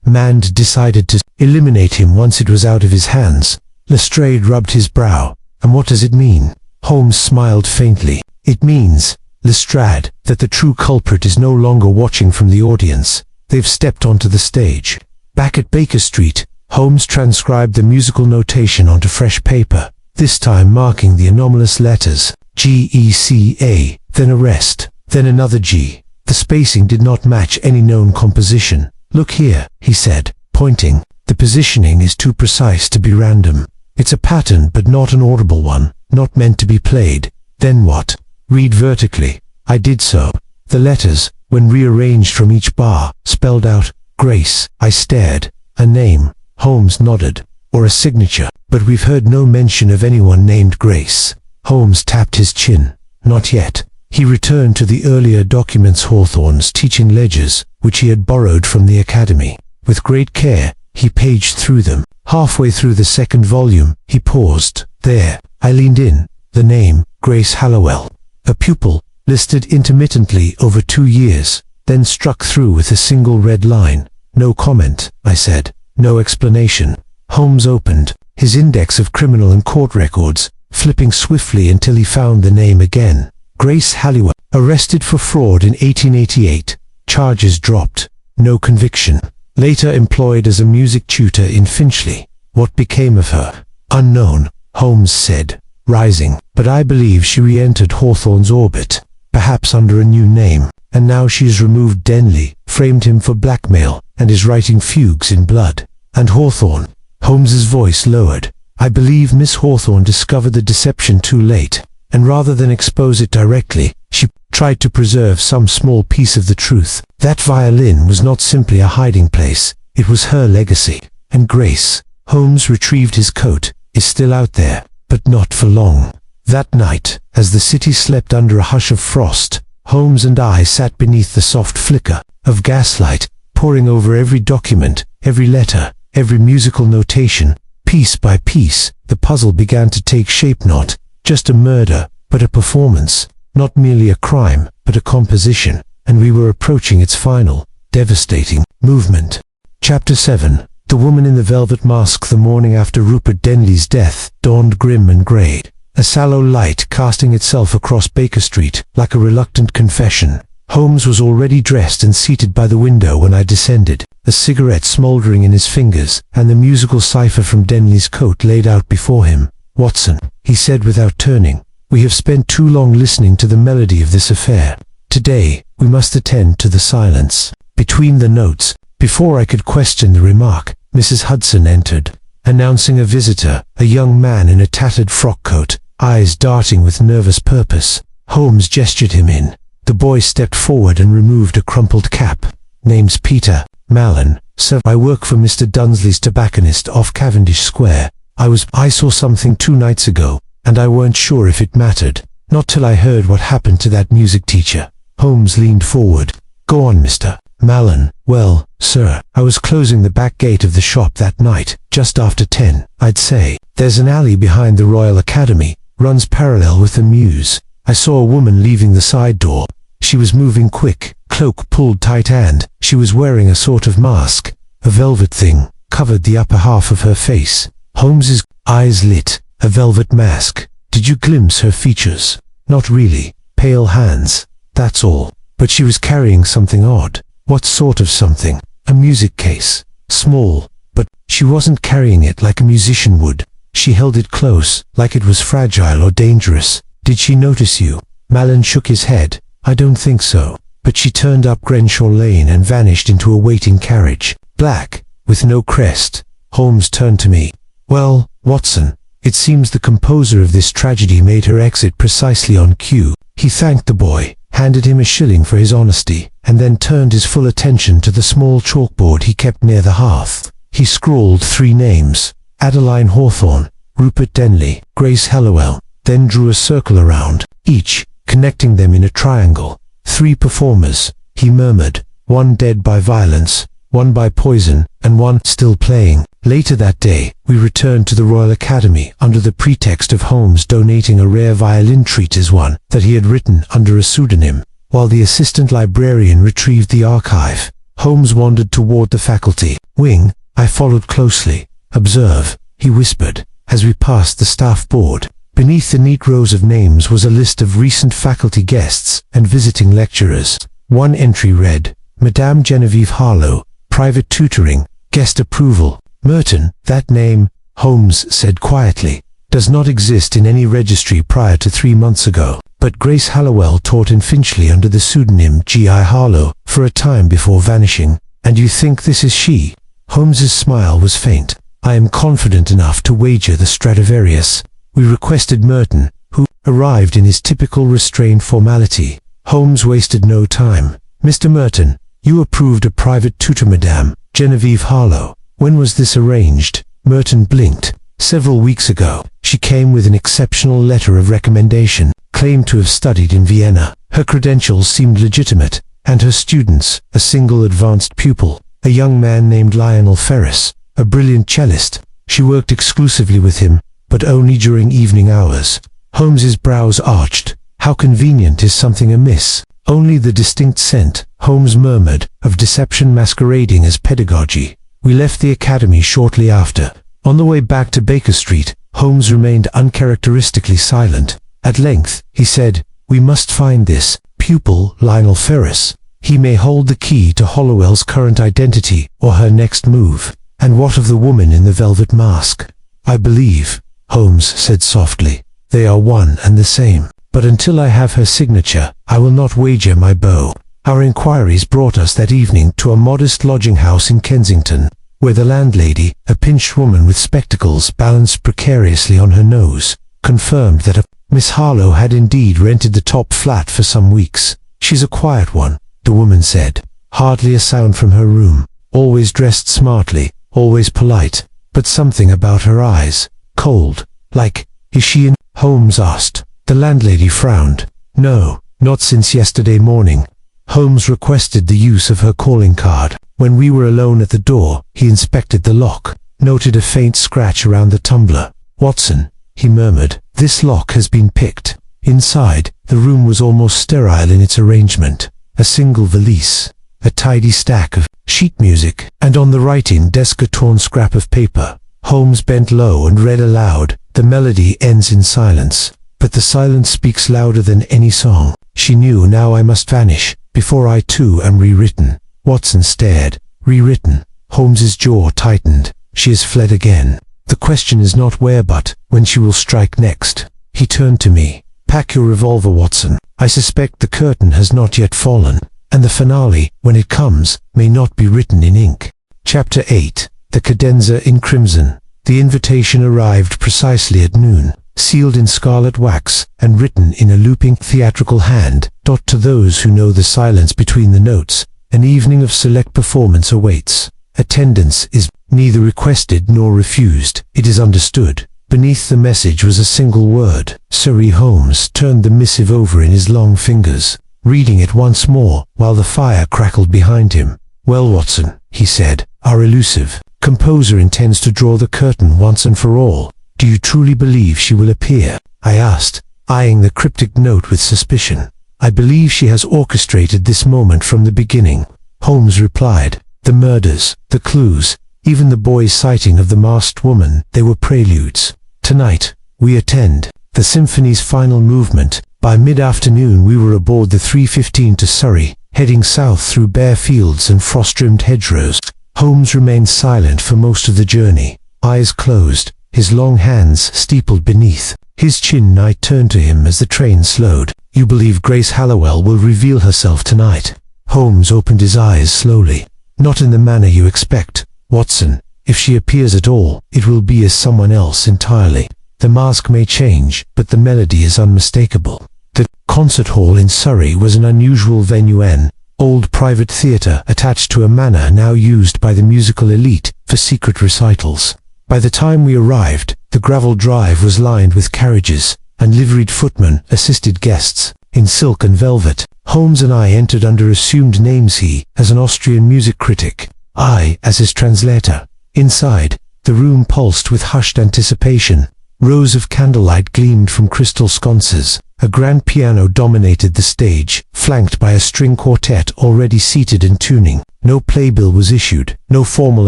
Mand decided to eliminate him once it was out of his hands. Lestrade rubbed his brow. And what does it mean? Holmes smiled faintly. It means, Lestrade, that the true culprit is no longer watching from the audience. They've stepped onto the stage. Back at Baker Street, Holmes transcribed the musical notation onto fresh paper, this time marking the anomalous letters, G-E-C-A, then a rest, then another G. The spacing did not match any known composition. Look here, he said, pointing. The positioning is too precise to be random. It's a pattern but not an audible one, not meant to be played. Then what? Read vertically. I did so. The letters, when rearranged from each bar, spelled out, Grace. I stared. A name. Holmes nodded. Or a signature. But we've heard no mention of anyone named Grace. Holmes tapped his chin. Not yet. He returned to the earlier documents, Hawthorne's teaching ledgers, which he had borrowed from the academy. With great care, he paged through them. Halfway through the second volume, he paused. There. I leaned in. The name, Grace Hallowell. A pupil, listed intermittently over 2 years, then struck through with a single red line. No comment, I said. No explanation. Holmes opened his index of criminal and court records, flipping swiftly until he found the name again. Grace Hallowell, arrested for fraud in 1888. Charges dropped. No conviction. Later employed as a music tutor in Finchley. What became of her? Unknown, Holmes said, rising. But I believe she re-entered Hawthorne's orbit, perhaps under a new name. And now she has removed Denley, framed him for blackmail, and is writing fugues in blood. And Hawthorne. Holmes's voice lowered. I believe Miss Hawthorne discovered the deception too late, and rather than expose it directly, she tried to preserve some small piece of the truth. That violin was not simply a hiding place, it was her legacy. And Grace, Holmes retrieved his coat, is still out there, but not for long. That night, as the city slept under a hush of frost, Holmes and I sat beneath the soft flicker of gaslight, poring over every document, every letter, every musical notation. Piece by piece, the puzzle began to take shape. Not just a murder, but a performance. Not merely a crime, but a composition. And we were approaching its final, devastating movement. Chapter 7. The woman in the velvet mask. The morning after Rupert Denley's death dawned grim and grey. A sallow light casting itself across Baker Street, like a reluctant confession. Holmes was already dressed and seated by the window when I descended, a cigarette smouldering in his fingers, and the musical cipher from Denley's coat laid out before him. Watson, he said without turning, we have spent too long listening to the melody of this affair. Today, we must attend to the silence between the notes. Before I could question the remark, Mrs. Hudson entered, announcing a visitor, a young man in a tattered frock coat, eyes darting with nervous purpose. Holmes gestured him in. The boy stepped forward and removed a crumpled cap. Name's Peter, Malin, sir, I work for Mr. Dunsley's tobacconist off Cavendish Square. I saw something 2 nights ago, and I weren't sure if it mattered. Not till I heard what happened to that music teacher. Holmes leaned forward. Go on, Mr. Malin. Well, sir, I was closing the back gate of the shop that night, just after 10, I'd say. There's an alley behind the Royal Academy, runs parallel with the Mews. I saw a woman leaving the side door. She was moving quick, cloak pulled tight, and she was wearing a sort of mask. A velvet thing covered the upper half of her face. Holmes's eyes lit. A velvet mask. Did you glimpse her features? Not really. Pale hands. That's all. But she was carrying something odd. What sort of something? A music case. Small. But she wasn't carrying it like a musician would. She held it close, like it was fragile or dangerous. Did she notice you? Malin shook his head. I don't think so. But she turned up Grenshaw Lane and vanished into a waiting carriage. Black, with no crest. Holmes turned to me. Well, Watson, it seems the composer of this tragedy made her exit precisely on cue. He thanked the boy, handed him a shilling for his honesty, and then turned his full attention to the small chalkboard he kept near the hearth. He scrawled 3 names, Adeline Hawthorne, Rupert Denley, Grace Hallowell, then drew a circle around each, connecting them in a triangle. 3 performers, he murmured, 1 dead by violence, 1 by poison, and 1 still playing. Later that day, we returned to the Royal Academy under the pretext of Holmes donating a rare violin treatise, one that he had written under a pseudonym. While the assistant librarian retrieved the archive, Holmes wandered toward the faculty wing. I followed closely. Observe, he whispered, as we passed the staff board. Beneath the neat rows of names was a list of recent faculty guests and visiting lecturers. One entry read, Madame Genevieve Harlow, private tutoring, guest approval. Merton, that name, Holmes said quietly, does not exist in any registry prior to 3 months ago. But Grace Hallowell taught in Finchley under the pseudonym G.I. Harlow for a time before vanishing. And you think this is she? Holmes's smile was faint. I am confident enough to wager the Stradivarius. We requested Merton, who arrived in his typical restrained formality. Holmes wasted no time. Mr. Merton, you approved a private tutor, Madame Genevieve Harlow. When was this arranged? Merton blinked. Several weeks ago. She came with an exceptional letter of recommendation, claimed to have studied in Vienna. Her credentials seemed legitimate, and her students, a single advanced pupil, a young man named Lionel Ferris, a brilliant cellist. She worked exclusively with him, but only during evening hours. Holmes's brows arched. How convenient. Is something amiss? Only the distinct scent, Holmes murmured, of deception masquerading as pedagogy. We left the academy shortly after. On the way back to Baker Street, Holmes remained uncharacteristically silent. At length, he said, we must find this pupil, Lionel Ferris. He may hold the key to Hollowell's current identity or her next move. And what of the woman in the velvet mask? I believe, Holmes said softly, they are one and the same. But until I have her signature, I will not wager my bow. Our inquiries brought us that evening to a modest lodging house in Kensington, where the landlady, a pinched woman with spectacles balanced precariously on her nose, confirmed that Miss Harlow had indeed rented the top flat for some weeks. She's a quiet one, the woman said. Hardly a sound from her room. Always dressed smartly, always polite, but something about her eyes, cold, like, is she in? Holmes asked. The landlady frowned. No, not since yesterday morning. Holmes requested the use of her calling card. When we were alone at the door, he inspected the lock, noted a faint scratch around the tumbler. Watson, he murmured, this lock has been picked. Inside, the room was almost sterile in its arrangement. A single valise, a tidy stack of sheet music, and on the writing desk a torn scrap of paper. Holmes bent low and read aloud, the melody ends in silence, but the silence speaks louder than any song. She knew now I must vanish, before I too am rewritten. Watson stared. Rewritten. Holmes's jaw tightened. She has fled again. The question is not where but when she will strike next. He turned to me. Pack your revolver, Watson. I suspect the curtain has not yet fallen, and the finale, when it comes, may not be written in ink. Chapter 8. The cadenza in crimson. The invitation arrived precisely at noon, sealed in scarlet wax, and written in a looping theatrical hand. To those who know the silence between the notes, An evening of select performance awaits. Attendance is neither requested nor refused. It is understood." Beneath the message was a single word. Sherlock Holmes turned the missive over in his long fingers, reading it once more while the fire crackled behind him. "Well, Watson," he said, "our elusive composer intends to draw the curtain once and for all. Do you truly believe she will appear?" I asked, eyeing the cryptic note with suspicion. "I believe she has orchestrated this moment from the beginning," Holmes replied. "The murders, the clues, even the boy's sighting of the masked woman, they were preludes. Tonight, we attend the symphony's final movement." By mid-afternoon we were aboard the 3:15 to Surrey, heading south through bare fields and frost-rimmed hedgerows. Holmes remained silent for most of the journey, eyes closed, his long hands steepled beneath his chin. I turned to him as the train slowed. "You believe Grace Hallowell will reveal herself tonight?" Holmes opened his eyes slowly. "Not in the manner you expect, Watson. If she appears at all, it will be as someone else entirely. The mask may change, but the melody is unmistakable." The concert hall in Surrey was an unusual venue, an old private theatre attached to a manor now used by the musical elite for secret recitals. By the time we arrived, the gravel drive was lined with carriages, and liveried footmen assisted guests in silk and velvet. Holmes and I entered under assumed names, he as an Austrian music critic, I as his translator. Inside, the room pulsed with hushed anticipation. Rows of candlelight gleamed from crystal sconces. A grand piano dominated the stage, flanked by a string quartet already seated and tuning. No playbill was issued, no formal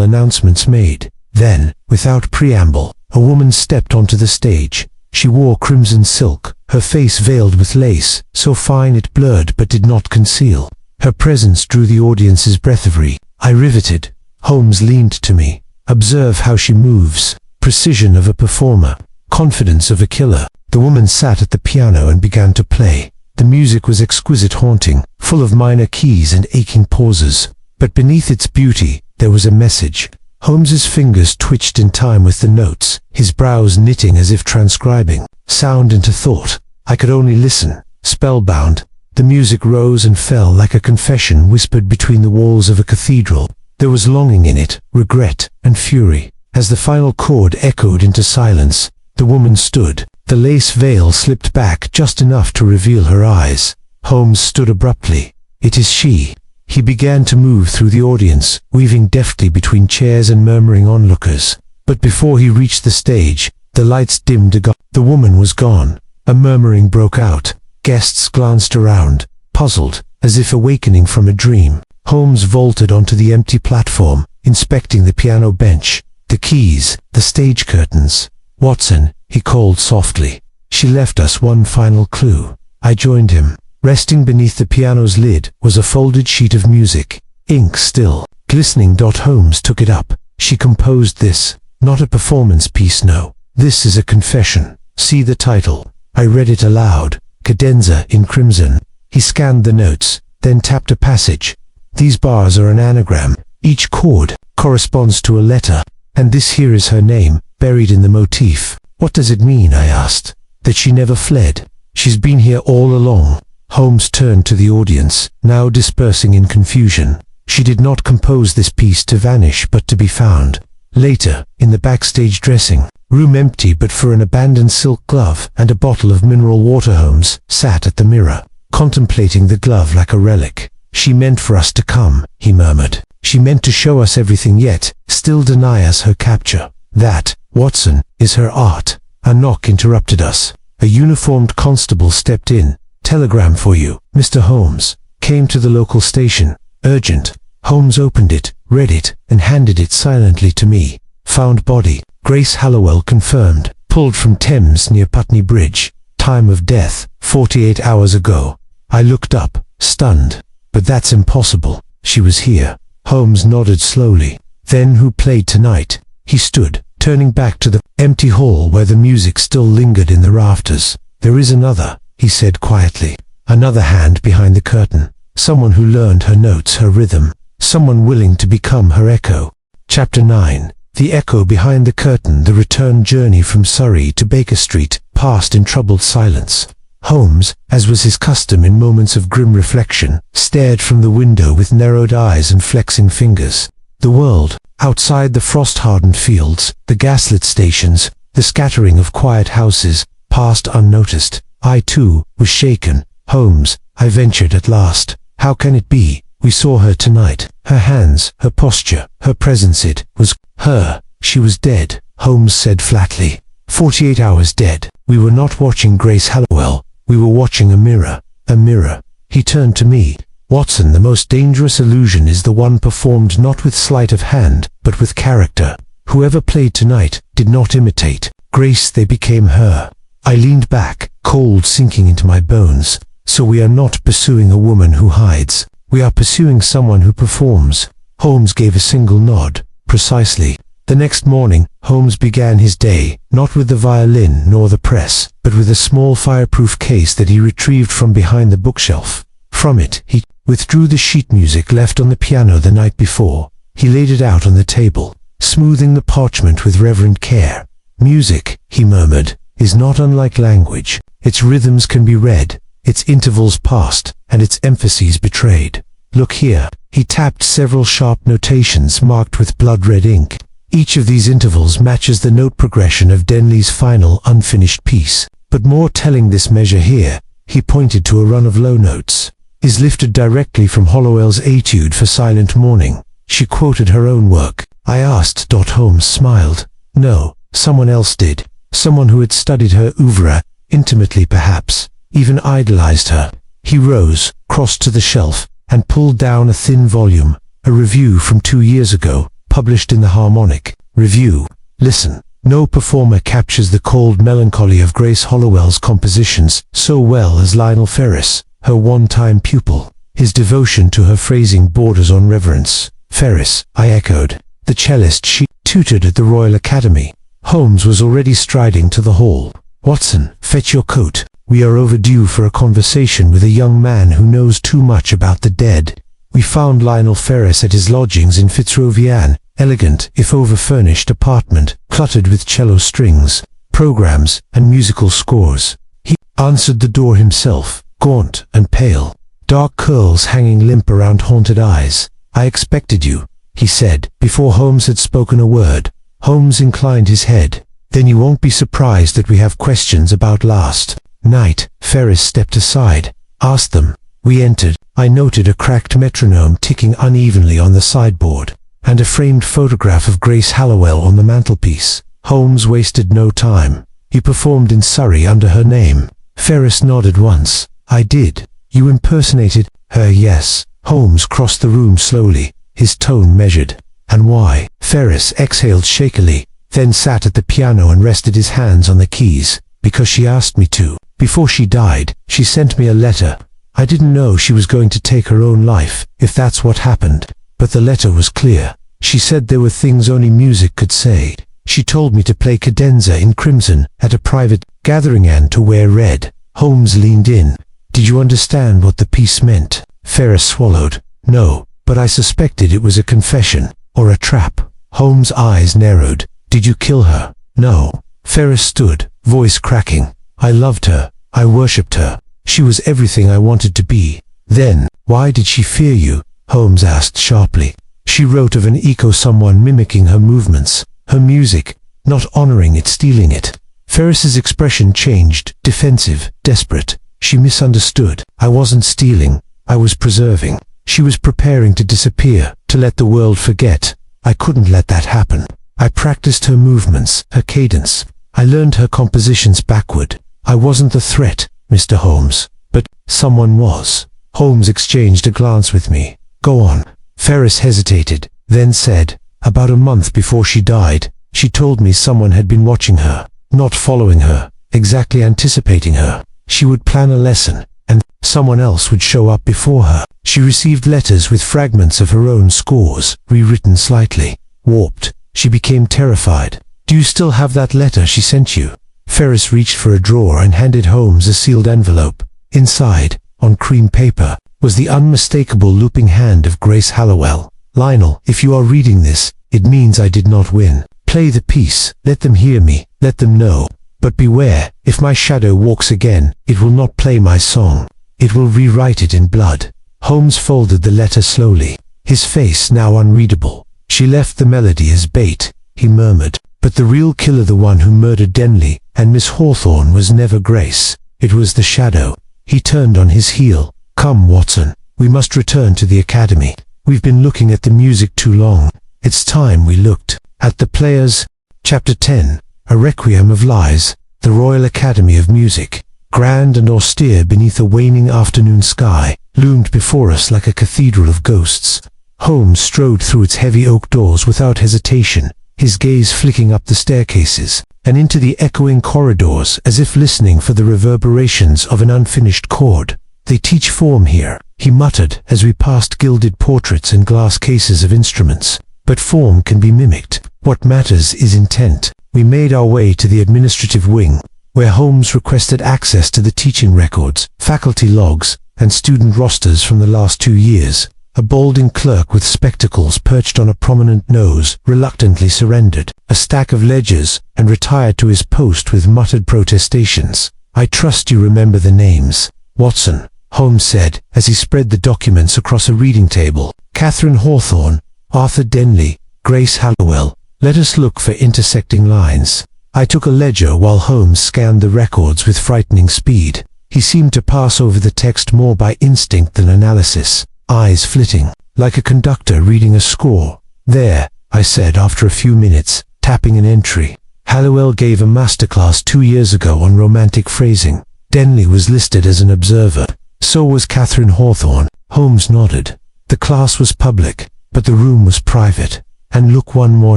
announcements made. Then, without preamble, a woman stepped onto the stage. She wore crimson silk, her face veiled with lace, so fine it blurred but did not conceal. Her presence drew the audience's breath of I riveted. Holmes leaned to me. "Observe how she moves. Precision of a performer. Confidence of a killer." The woman sat at the piano and began to play. The music was exquisite, haunting, full of minor keys and aching pauses. But beneath its beauty, there was a message. Holmes's fingers twitched in time with the notes, his brows knitting as if transcribing sound into thought. I could only listen, spellbound. The music rose and fell like a confession whispered between the walls of a cathedral. There was longing in it, regret, and fury. As the final chord echoed into silence, the woman stood. The lace veil slipped back just enough to reveal her eyes. Holmes stood abruptly. "It is she." He began to move through the audience, weaving deftly between chairs and murmuring onlookers. But before he reached the stage, the lights dimmed again. The woman was gone. A murmuring broke out. Guests glanced around, puzzled, as if awakening from a dream. Holmes vaulted onto the empty platform, inspecting the piano bench, the keys, the stage curtains. "Watson," he called softly. "She left us one final clue." I joined him. Resting beneath the piano's lid was a folded sheet of music, ink still glistening. Holmes took it up. "She composed this. Not a performance piece, no. This is a confession. See the title." I read it aloud. "Cadenza in crimson." He scanned the notes, then tapped a passage. "These bars are an anagram. Each chord corresponds to a letter, and this here is her name, buried in the motif." "What does it mean?" I asked. "That she never fled. She's been here all along." Holmes turned to the audience, now dispersing in confusion. "She did not compose this piece to vanish but to be found. Later, in the backstage dressing room, empty but for an abandoned silk glove and a bottle of mineral water. Holmes sat at the mirror, contemplating the glove like a relic. "She meant for us to come," he murmured. "She meant to show us everything, yet still deny us her capture. That, Watson, is her art." A knock interrupted us. A uniformed constable stepped in. "Telegram for you, Mr. Holmes." Came to the local station. "Urgent." Holmes opened it, read it, and handed it silently to me. "Found body. Grace Hallowell confirmed. Pulled from Thames near Putney Bridge. Time of death, 48 hours ago." I looked up, stunned. "But that's impossible. She was here." Holmes nodded slowly. "Then who played tonight?" He stood, turning back to the empty hall where the music still lingered in the rafters. "There is another," he said quietly. "Another hand behind the curtain. Someone who learned her notes, her rhythm. Someone willing to become her echo." Chapter 9. The echo behind the curtain. The return journey from Surrey to Baker Street passed in troubled silence. Holmes, as was his custom in moments of grim reflection, stared from the window with narrowed eyes and flexing fingers. The world, outside the frost-hardened fields, the gaslit stations, the scattering of quiet houses, passed unnoticed. I, too, was shaken. "Holmes," I ventured at last, "how can it be? We saw her tonight. Her hands, her posture, her presence, it was her. She was dead," Holmes said flatly. 48 hours dead. We were not watching Grace Hallowell. We were watching a mirror. A mirror. He turned to me. "Watson, the most dangerous illusion is the one performed not with sleight of hand, but with character. Whoever played tonight did not imitate Grace, they became her." I leaned back, cold sinking into my bones. "So we are not pursuing a woman who hides. We are pursuing someone who performs." Holmes gave a single nod. "Precisely." The next morning, Holmes began his day, not with the violin nor the press, but with a small fireproof case that he retrieved from behind the bookshelf. From it, he withdrew the sheet music left on the piano the night before. He laid it out on the table, smoothing the parchment with reverent care. "Music," he murmured, "is not unlike language. Its rhythms can be read, its intervals passed, and its emphases betrayed. Look here." He tapped several sharp notations marked with blood-red ink. Each of these intervals matches the note progression of Denley's final unfinished piece. But more telling, this measure here, he pointed to a run of low notes, is lifted directly from Hollowell's Etude for Silent Morning. She quoted her own work. I asked. Holmes smiled. "No, someone else did. Someone who had studied her oeuvre, intimately perhaps, even idolized her." He rose, crossed to the shelf, and pulled down a thin volume, a review from 2 years ago, published in the Harmonic Review. "Listen. No performer captures the cold melancholy of Grace Hollowell's compositions so well as Lionel Ferris, her one-time pupil. His devotion to her phrasing borders on reverence." "Ferris," I echoed. "The cellist she tutored at the Royal Academy." Holmes was already striding to the hall. "Watson, fetch your coat. We are overdue for a conversation with a young man who knows too much about the dead." We found Lionel Ferris at his lodgings in Fitzrovian, elegant, if over-furnished apartment, cluttered with cello strings, programs, and musical scores. He answered the door himself, gaunt and pale, dark curls hanging limp around haunted eyes. "I expected you," he said, before Holmes had spoken a word. Holmes inclined his head. "Then you won't be surprised that we have questions about last night." Ferris stepped aside. "Ask them." We entered. I noted a cracked metronome ticking unevenly on the sideboard, and a framed photograph of Grace Hallowell on the mantelpiece. Holmes wasted no time. "You performed in Surrey under her name." Ferris nodded once. "I did." "You impersonated her?" "Yes." Holmes crossed the room slowly, his tone measured. "And why?" Ferris exhaled shakily, then sat at the piano and rested his hands on the keys. "Because she asked me to. Before she died, she sent me a letter. I didn't know she was going to take her own life, if that's what happened. But the letter was clear. She said there were things only music could say. She told me to play cadenza in crimson at a private gathering and to wear red." Holmes leaned in. "Did you understand what the piece meant?" Ferris swallowed. "No, but I suspected it was a confession, or a trap." Holmes' eyes narrowed. "Did you kill her?" "No." Ferris stood, voice cracking. "I loved her. I worshipped her. She was everything I wanted to be." "Then, why did she fear you?" Holmes asked sharply. "She wrote of an echo, someone mimicking her movements, her music, not honoring it, stealing it." Ferris's expression changed, defensive, desperate. "She misunderstood. I wasn't stealing. I was preserving. She was preparing to disappear, to let the world forget. I couldn't let that happen. I practiced her movements, her cadence. I learned her compositions backward. I wasn't the threat, Mr. Holmes, but someone was." Holmes exchanged a glance with me. "Go on." Ferris hesitated, then said, "About a month before she died, she told me someone had been watching her, not following her, exactly anticipating her. She would plan a lesson, and someone else would show up before her. She received letters with fragments of her own scores, rewritten slightly, warped. She became terrified. Do you still have that letter she sent you?" Ferris reached for a drawer and handed Holmes a sealed envelope. Inside, on cream paper, was the unmistakable looping hand of Grace Hallowell. "Lionel, if you are reading this, it means I did not win. Play the piece. Let them hear me. Let them know." But beware, if my shadow walks again, it will not play my song. It will rewrite it in blood." Holmes folded the letter slowly, his face now unreadable. "She left the melody as bait," he murmured. "But the real killer, the one who murdered Denley and Miss Hawthorne, was never Grace. It was the shadow." He turned on his heel. "Come, Watson, we must return to the academy. We've been looking at the music too long. It's time we looked at the players." Chapter 10. A Requiem of Lies. The Royal Academy of Music, grand and austere beneath a waning afternoon sky, loomed before us like a cathedral of ghosts. Holmes strode through its heavy oak doors without hesitation, his gaze flicking up the staircases and into the echoing corridors as if listening for the reverberations of an unfinished chord. "They teach form here," he muttered as we passed gilded portraits and glass cases of instruments. "But form can be mimicked. What matters is intent." We made our way to the administrative wing, where Holmes requested access to the teaching records, faculty logs, and student rosters from the last 2 years. A balding clerk with spectacles perched on a prominent nose reluctantly surrendered a stack of ledgers and retired to his post with muttered protestations. "I trust you remember the names, Watson," Holmes said as he spread the documents across a reading table. "Catherine Hawthorne, Arthur Denley, Grace Hallowell. Let us look for intersecting lines." I took a ledger while Holmes scanned the records with frightening speed. He seemed to pass over the text more by instinct than analysis, eyes flitting, like a conductor reading a score. "There," I said after a few minutes, tapping an entry. "Hallowell gave a masterclass 2 years ago on romantic phrasing. Denley was listed as an observer. So was Catherine Hawthorne." Holmes nodded. "The class was public, but the room was private. And look, one more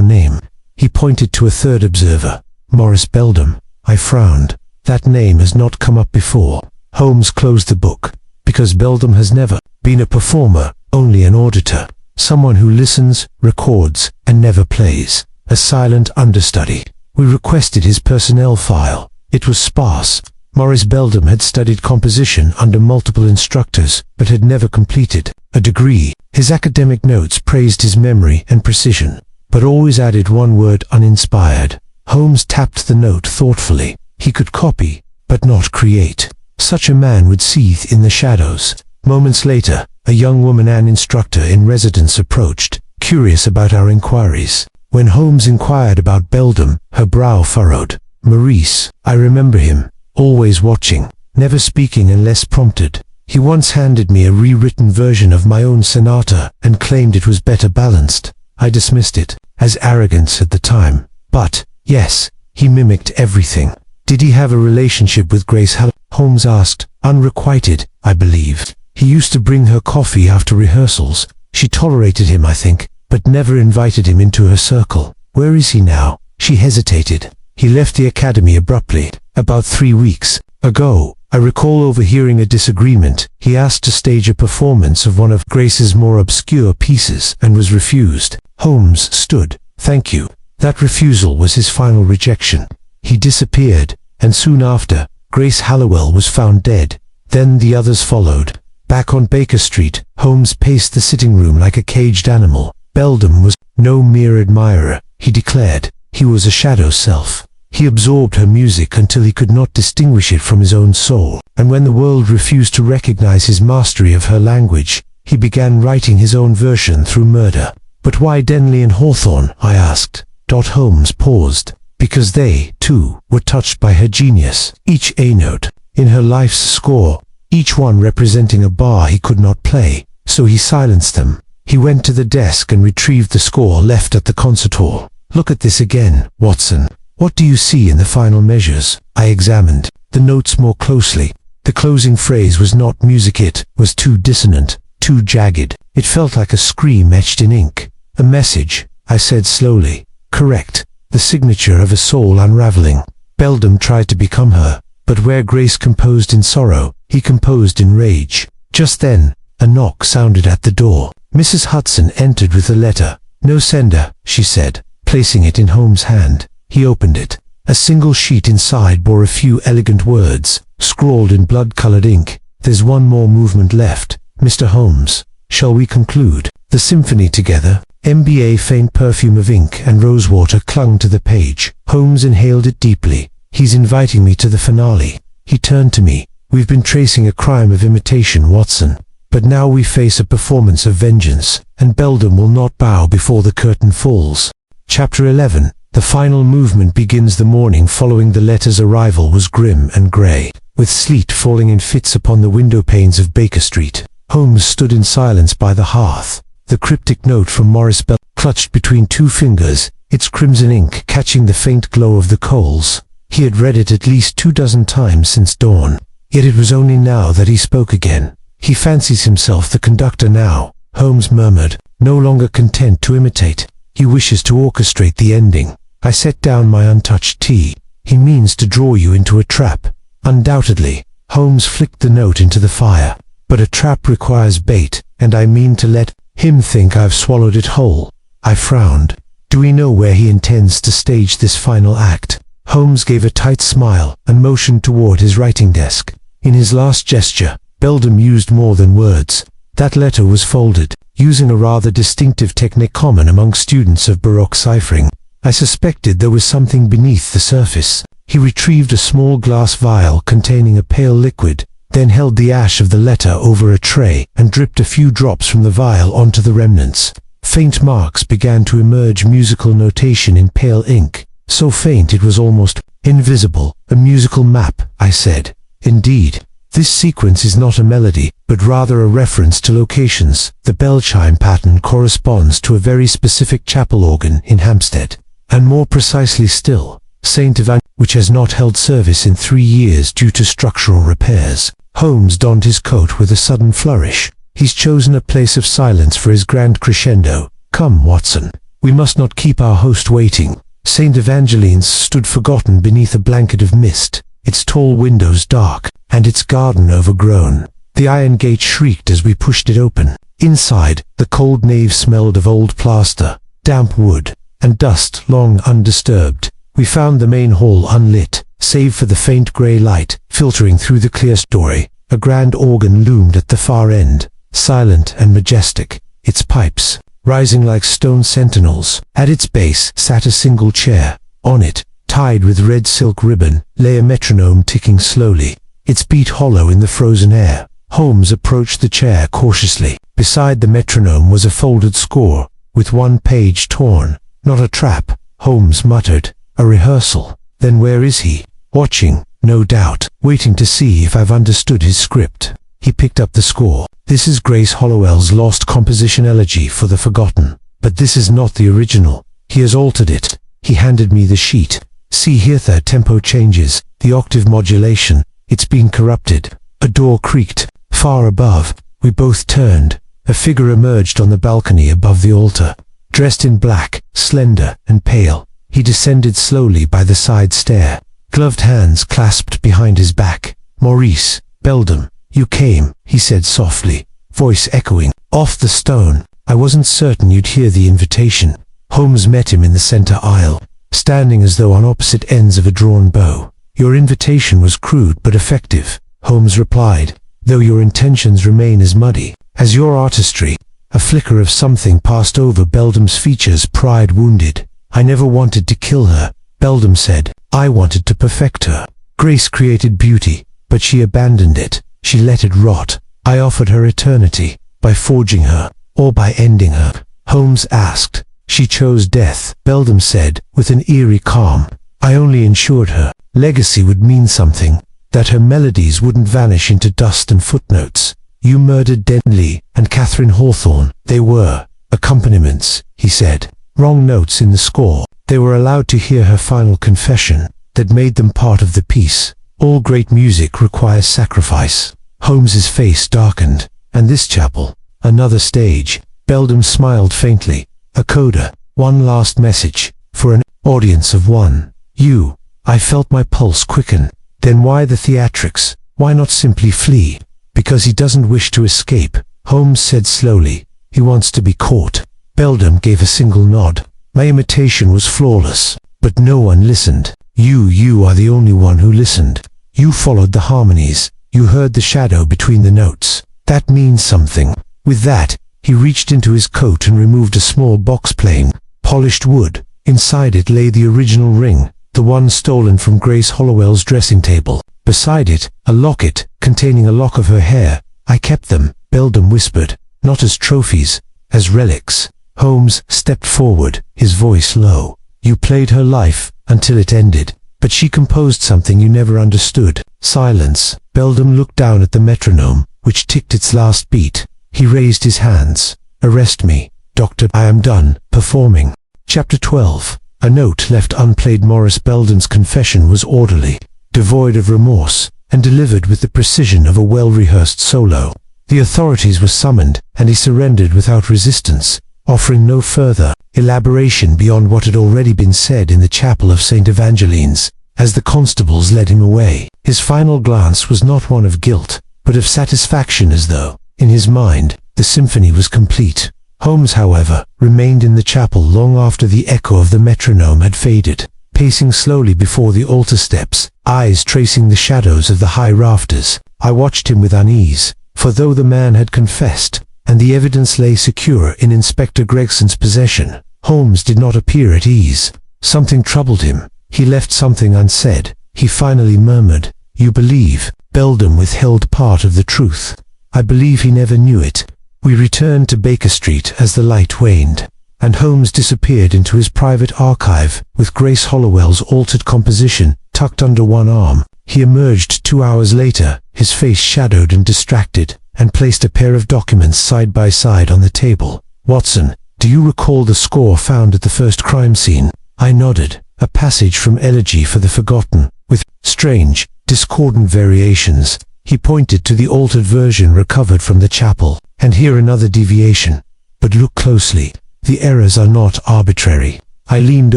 name." He pointed to a third observer, Morris Beldam. I frowned. That name has not come up before. Holmes closed the book. "Because Beldam has never been a performer, only an auditor. Someone who listens, records, and never plays. A silent understudy." We requested his personnel file. It was sparse. Morris Beldam had studied composition under multiple instructors, but had never completed a degree. His academic notes praised his memory and precision, but always added one word: uninspired. Holmes tapped the note thoughtfully. He could copy, but not create. Such a man would seethe in the shadows. Moments later, a young woman, an instructor in residence, approached, curious about our inquiries. When Holmes inquired about Beldam, her brow furrowed. "Maurice, I remember him. Always watching, never speaking unless prompted. He once handed me a rewritten version of my own sonata and claimed it was better balanced. I dismissed it as arrogance at the time. But, yes, he mimicked everything." "Did he have a relationship with Grace Hallowell?" Holmes asked. "Unrequited, I believe. He used to bring her coffee after rehearsals. She tolerated him, I think, but never invited him into her circle." "Where is he now?" She hesitated. "He left the academy abruptly, about 3 weeks ago. I recall overhearing a disagreement. He asked to stage a performance of one of Grace's more obscure pieces and was refused." Holmes stood. "Thank you." That refusal was his final rejection. He disappeared, and soon after, Grace Hallowell was found dead. Then the others followed. Back on Baker Street, Holmes paced the sitting room like a caged animal. Beldam was no mere admirer, he declared. He was a shadow self. He absorbed her music until he could not distinguish it from his own soul, and when the world refused to recognize his mastery of her language, he began writing his own version through murder. "But why Denley and Hawthorne?" I asked. Holmes paused. "Because they, too, were touched by her genius. Each A note in her life's score, each one representing a bar he could not play, so he silenced them." He went to the desk and retrieved the score left at the concert hall. "Look at this again, Watson. What do you see in the final measures?" I examined the notes more closely. The closing phrase was not music. It was too dissonant, too jagged. It felt like a scream etched in ink. "A message," I said slowly. "Correct. The signature of a soul unraveling." Beldam tried to become her, but where Grace composed in sorrow, he composed in rage. Just then, a knock sounded at the door. Mrs. Hudson entered with a letter. "No sender," she said, placing it in Holmes' hand. He opened it. A single sheet inside bore a few elegant words, scrawled in blood-colored ink. "There's one more movement left, Mr. Holmes. Shall we conclude the symphony together?" MBA faint perfume of ink and rosewater clung to the page. Holmes inhaled it deeply. He's inviting me to the finale. He turned to me. We've been tracing a crime of imitation, Watson. But now we face a performance of vengeance, and Beldam will not bow before the curtain falls. Chapter 11. The final movement begins. The morning following the letter's arrival was grim and grey, with sleet falling in fits upon the window panes of Baker Street. Holmes stood in silence by the hearth, the cryptic note from Morris Beldam clutched between two fingers, its crimson ink catching the faint glow of the coals. He had read it at least 24 times since dawn, yet it was only now that he spoke again. He fancies himself the conductor now, Holmes murmured, no longer content to imitate. He wishes to orchestrate the ending. I set down my untouched tea. He means to draw you into a trap. Undoubtedly. Holmes flicked the note into the fire. But a trap requires bait, and I mean to let him think I've swallowed it whole. I frowned. Do we know where he intends to stage this final act? Holmes gave a tight smile and motioned toward his writing desk. In his last gesture, Beldam used more than words. That letter was folded, using a rather distinctive technique common among students of Baroque ciphering. I suspected there was something beneath the surface. He retrieved a small glass vial containing a pale liquid, then held the ash of the letter over a tray and dripped a few drops from the vial onto the remnants. Faint marks began to emerge, musical notation in pale ink, so faint it was almost invisible. A musical map, I said. Indeed. This sequence is not a melody, but rather a reference to locations. The bell chime pattern corresponds to a very specific chapel organ in Hampstead, and more precisely still, St. Evan, which has not held service in 3 years due to structural repairs. Holmes donned his coat with a sudden flourish. He's chosen a place of silence for his grand crescendo. Come, Watson. We must not keep our host waiting. St. Evangeline's stood forgotten beneath a blanket of mist, its tall windows dark, and its garden overgrown. The iron gate shrieked as we pushed it open. Inside, the cold nave smelled of old plaster, damp wood, and dust long undisturbed. We found the main hall unlit, save for the faint grey light filtering through the clear doorway. A grand organ loomed at the far end, silent and majestic, its pipes rising like stone sentinels. At its base sat a single chair. On it, tied with red silk ribbon, lay a metronome ticking slowly, its beat hollow in the frozen air. Holmes approached the chair cautiously. Beside the metronome was a folded score, with one page torn. Not a trap, Holmes muttered. A rehearsal. Then where is he? Watching, no doubt, waiting to see if I've understood his script. He picked up the score. This is Grace Hollowell's lost composition Elegy for the Forgotten. But this is not the original. He has altered it. He handed me the sheet. See here, third tempo changes, the octave modulation. It's been corrupted. A door creaked. Far above, we both turned. A figure emerged on the balcony above the altar. Dressed in black, slender and pale, he descended slowly by the side stair, gloved hands clasped behind his back. Maurice, Beldam, you came, he said softly, voice echoing off the stone. I wasn't certain you'd hear the invitation. Holmes met him in the center aisle, standing as though on opposite ends of a drawn bow. Your invitation was crude but effective, Holmes replied, though your intentions remain as muddy as your artistry. A flicker of something passed over Beldam's features, pride wounded. I never wanted to kill her, Beldam said. I wanted to perfect her. Grace created beauty, but she abandoned it. She let it rot. I offered her eternity, by forging her, or by ending her. Holmes asked. She chose death, Beldam said, with an eerie calm. I only ensured her legacy would mean something, that her melodies wouldn't vanish into dust and footnotes. You murdered Denley and Catherine Hawthorne. They were accompaniments, he said. Wrong notes in the score. They were allowed to hear her final confession, that made them part of the piece. All great music requires sacrifice. Holmes's face darkened. And this chapel, another stage. Beldam smiled faintly. A coda, one last message, for an audience of one. You. I felt my pulse quicken. Then why the theatrics? Why not simply flee? Because he doesn't wish to escape, Holmes said slowly. He wants to be caught. Beldam gave a single nod. My imitation was flawless, but no one listened. You are the only one who listened. You followed the harmonies. You heard the shadow between the notes. That means something. With that, he reached into his coat and removed a small box plane, polished wood. Inside it lay the original ring, the one stolen from Grace Hollowell's dressing table. Beside it, a locket, containing a lock of her hair. I kept them, Beldam whispered, not as trophies, as relics. Holmes stepped forward, his voice low. You played her life, until it ended. But she composed something you never understood. Silence. Beldam looked down at the metronome, which ticked its last beat. He raised his hands. Arrest me, Doctor. I am done performing. Chapter 12. A note left unplayed. Morris Beldam's confession was orderly, devoid of remorse, and delivered with the precision of a well-rehearsed solo. The authorities were summoned, and he surrendered without resistance, offering no further elaboration beyond what had already been said in the chapel of St. Evangeline's. As the constables led him away, his final glance was not one of guilt, but of satisfaction, as though, in his mind, the symphony was complete. Holmes, however, remained in the chapel long after the echo of the metronome had faded, pacing slowly before the altar steps, eyes tracing the shadows of the high rafters. I watched him with unease, for though the man had confessed, and the evidence lay secure in Inspector Gregson's possession, Holmes did not appear at ease. Something troubled him. He left something unsaid. He finally murmured, "You believe." Beldam withheld part of the truth. I believe he never knew it. We returned to Baker Street as the light waned, and Holmes disappeared into his private archive, with Grace Hollowell's altered composition tucked under one arm. He emerged 2 hours later, his face shadowed and distracted, and placed a pair of documents side by side on the table. "Watson, do you recall the score found at the first crime scene?" I nodded. A passage from Elegy for the Forgotten, with strange, discordant variations. He pointed to the altered version recovered from the chapel. "And here another deviation. But look closely. The errors are not arbitrary." I leaned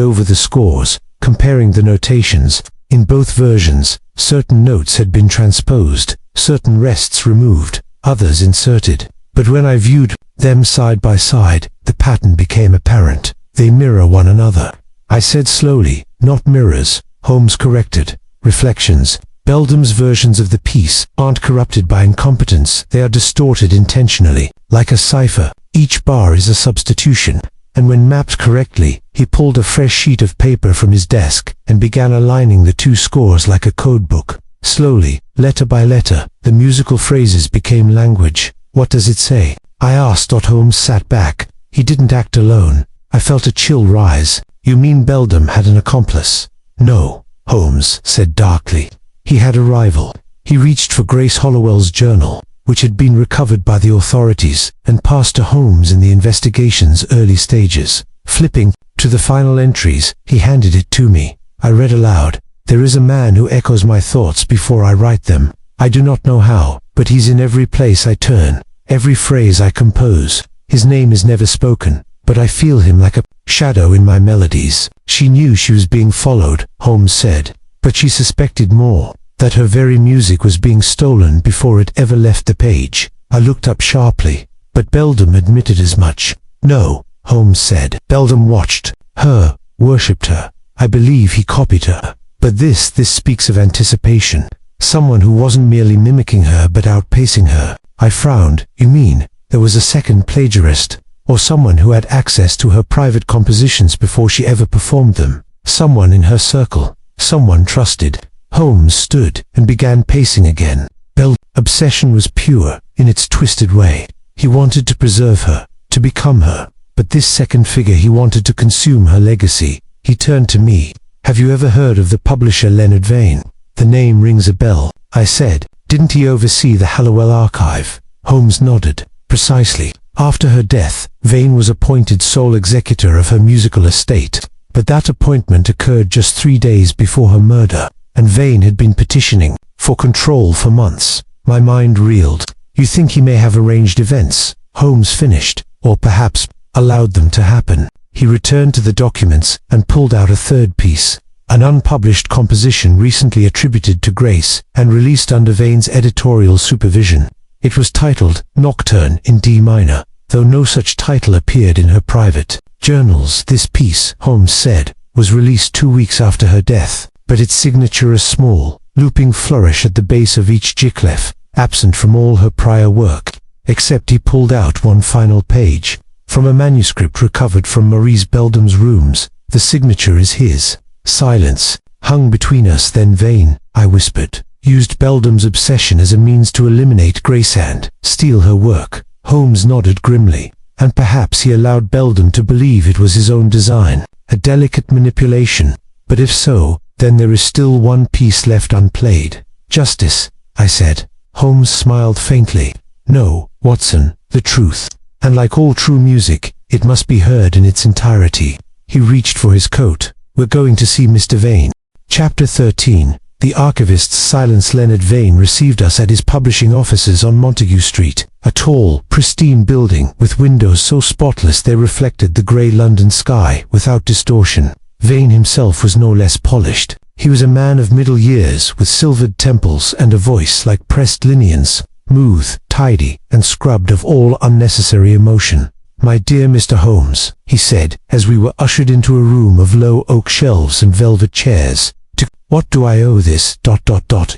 over the scores, comparing the notations. In both versions, certain notes had been transposed, certain rests removed, others inserted. But when I viewed them side by side, the pattern became apparent. They mirror one another. I said slowly, "Not mirrors," Holmes corrected. "Reflections. Beldam's versions of the piece aren't corrupted by incompetence. They are distorted intentionally, like a cipher. Each bar is a substitution." And when mapped correctly, he pulled a fresh sheet of paper from his desk and began aligning the two scores like a code book. Slowly, letter by letter, the musical phrases became language. "What does it say?" I asked. Holmes sat back. He didn't act alone. I felt a chill rise. "You mean Beldam had an accomplice?" "No," Holmes said darkly. "He had a rival." He reached for Grace Hollowell's journal, which had been recovered by the authorities and passed to Holmes in the investigation's early stages. Flipping to the final entries, he handed it to me. I read aloud, "There is a man who echoes my thoughts before I write them. I do not know how, but he's in every place I turn, every phrase I compose. His name is never spoken, but I feel him like a shadow in my melodies." She knew she was being followed, Holmes said, but she suspected more, that her very music was being stolen before it ever left the page. I looked up sharply, but Beldam admitted as much. "No," Holmes said. "Beldam watched her, worshipped her. I believe he copied her. But this speaks of anticipation. Someone who wasn't merely mimicking her but outpacing her." I frowned. "You mean there was a second plagiarist? Or someone who had access to her private compositions before she ever performed them? Someone in her circle? Someone trusted?" Holmes stood and began pacing again. Beldam's obsession was pure, in its twisted way. He wanted to preserve her, to become her. But this second figure, he wanted to consume her legacy. He turned to me. "Have you ever heard of the publisher Leonard Vane?" "The name rings a bell," I said. "Didn't he oversee the Hallowell archive?" Holmes nodded. "Precisely. After her death, Vane was appointed sole executor of her musical estate. But that appointment occurred just 3 days before her murder, and Vane had been petitioning for control for months." My mind reeled. "You think he may have arranged events?" Holmes finished, "or perhaps allowed them to happen." He returned to the documents and pulled out a third piece, an unpublished composition recently attributed to Grace and released under Vane's editorial supervision. It was titled Nocturne in D minor, though no such title appeared in her private journals. "This piece," Holmes said, "was released 2 weeks after her death, but its signature, a small, looping flourish at the base of each giclef, absent from all her prior work, except." He pulled out one final page. "From a manuscript recovered from Maurice Beldam's rooms. The signature is his." Silence. hung between us then Vane, I whispered, used Beldam's obsession as a means to eliminate Grace and steal her work. Holmes nodded grimly, and perhaps he allowed Beldam to believe it was his own design, a delicate manipulation, but if so, then there is still one piece left unplayed. Justice, I said. Holmes smiled faintly. No, Watson, the truth. And like all true music, it must be heard in its entirety. He reached for his coat. We're going to see Mr. Vane. Chapter 13. The archivist's Silence. Leonard Vane received us at his publishing offices on Montague Street, a tall, pristine building with windows so spotless they reflected the grey London sky without distortion. Vane himself was no less polished. He was a man of middle years with silvered temples and a voice like pressed linoleums, smooth, tidy, and scrubbed of all unnecessary emotion. My dear Mr. Holmes, he said, as we were ushered into a room of low oak shelves and velvet chairs. To what do I owe this ...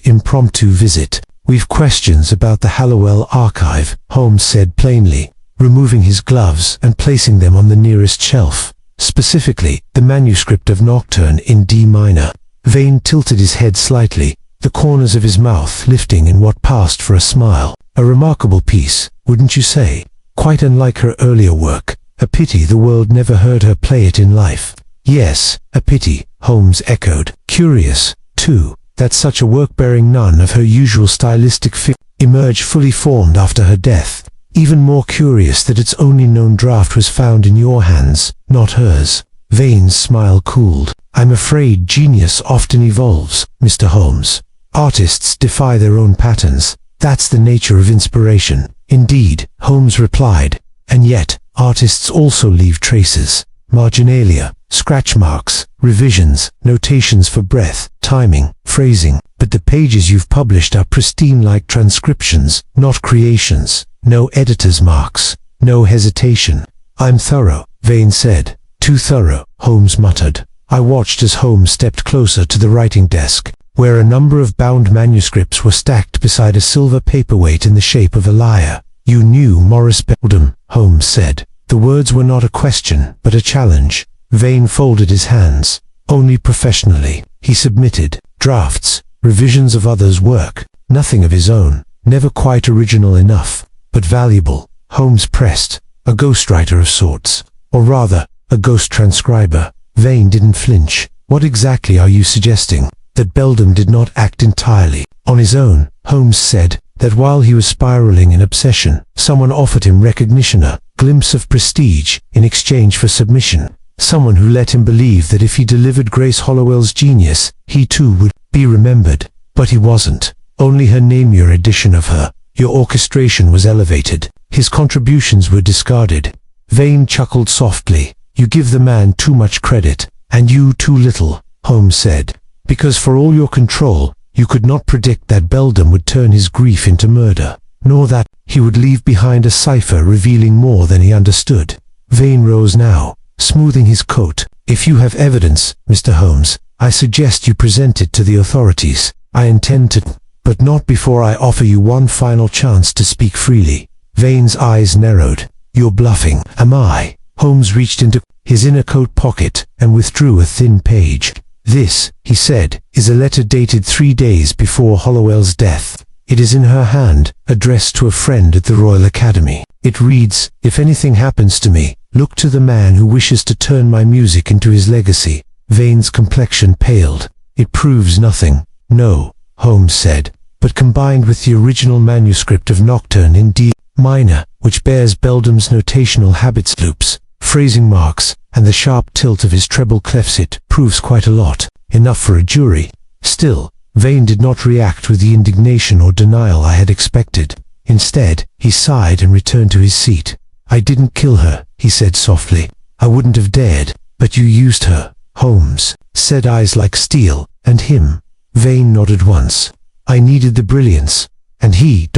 impromptu visit? We've questions about the Hallowell archive, Holmes said plainly, removing his gloves and placing them on the nearest shelf. Specifically, the manuscript of Nocturne in D minor. Vane tilted his head slightly, the corners of his mouth lifting in what passed for a smile. A remarkable piece, wouldn't you say? Quite unlike her earlier work. A pity the world never heard her play it in life. Yes, a pity, Holmes echoed. Curious, too, that such a work bearing none of her usual stylistic figure emerged fully formed after her death. Even more curious that its only known draft was found in your hands, not hers. Vane's smile cooled. I'm afraid genius often evolves, Mr. Holmes. Artists defy their own patterns. That's the nature of inspiration. Indeed, Holmes replied. And yet, artists also leave traces. Marginalia, scratch marks, revisions, notations for breath, timing, phrasing. But the pages you've published are pristine like transcriptions, not creations. No editor's marks. No hesitation. I'm thorough, Vane said. Too thorough, Holmes muttered. I watched as Holmes stepped closer to the writing desk, where a number of bound manuscripts were stacked beside a silver paperweight in the shape of a lyre. You knew Morris Beldam, Holmes said. The words were not a question, but a challenge. Vane folded his hands. Only professionally, he submitted. Drafts, revisions of others' work, nothing of his own. Never quite original enough, but valuable. Holmes pressed. A ghostwriter of sorts. Or rather, a ghost transcriber. Vane didn't flinch. What exactly are you suggesting? That Beldam did not act entirely on his own. Holmes said that while he was spiraling in obsession, someone offered him recognition, a glimpse of prestige, in exchange for submission. Someone who let him believe that if he delivered Grace Hollowell's genius, he too would be remembered. But he wasn't. Only her name, your edition of her, your orchestration was elevated. His contributions were discarded. Vane chuckled softly. You give the man too much credit, and you too little, Holmes said. Because for all your control, you could not predict that Beldam would turn his grief into murder, nor that he would leave behind a cipher revealing more than he understood. Vane rose now, smoothing his coat. If you have evidence, Mr. Holmes, I suggest you present it to the authorities. I intend to, but not before I offer you one final chance to speak freely. Vane's eyes narrowed. You're bluffing. Am I? Holmes reached into his inner coat pocket and withdrew a thin page. This, he said, is a letter dated 3 days before Hollowell's death. It is in her hand, addressed to a friend at the Royal Academy. It reads, if anything happens to me, look to the man who wishes to turn my music into his legacy. Vane's complexion paled. It proves nothing. No, Holmes said, but combined with the original manuscript of Nocturne in D minor, which bears Beldam's notational habits, loops, phrasing marks, and the sharp tilt of his treble clefs, it proves quite a lot. Enough for a jury. Still, Vane did not react with the indignation or denial I had expected. Instead, he sighed and returned to his seat. I didn't kill her, he said softly. I wouldn't have dared, but you used her. Holmes said, eyes like steel. And him? Vane nodded once. I needed the brilliance, and he ...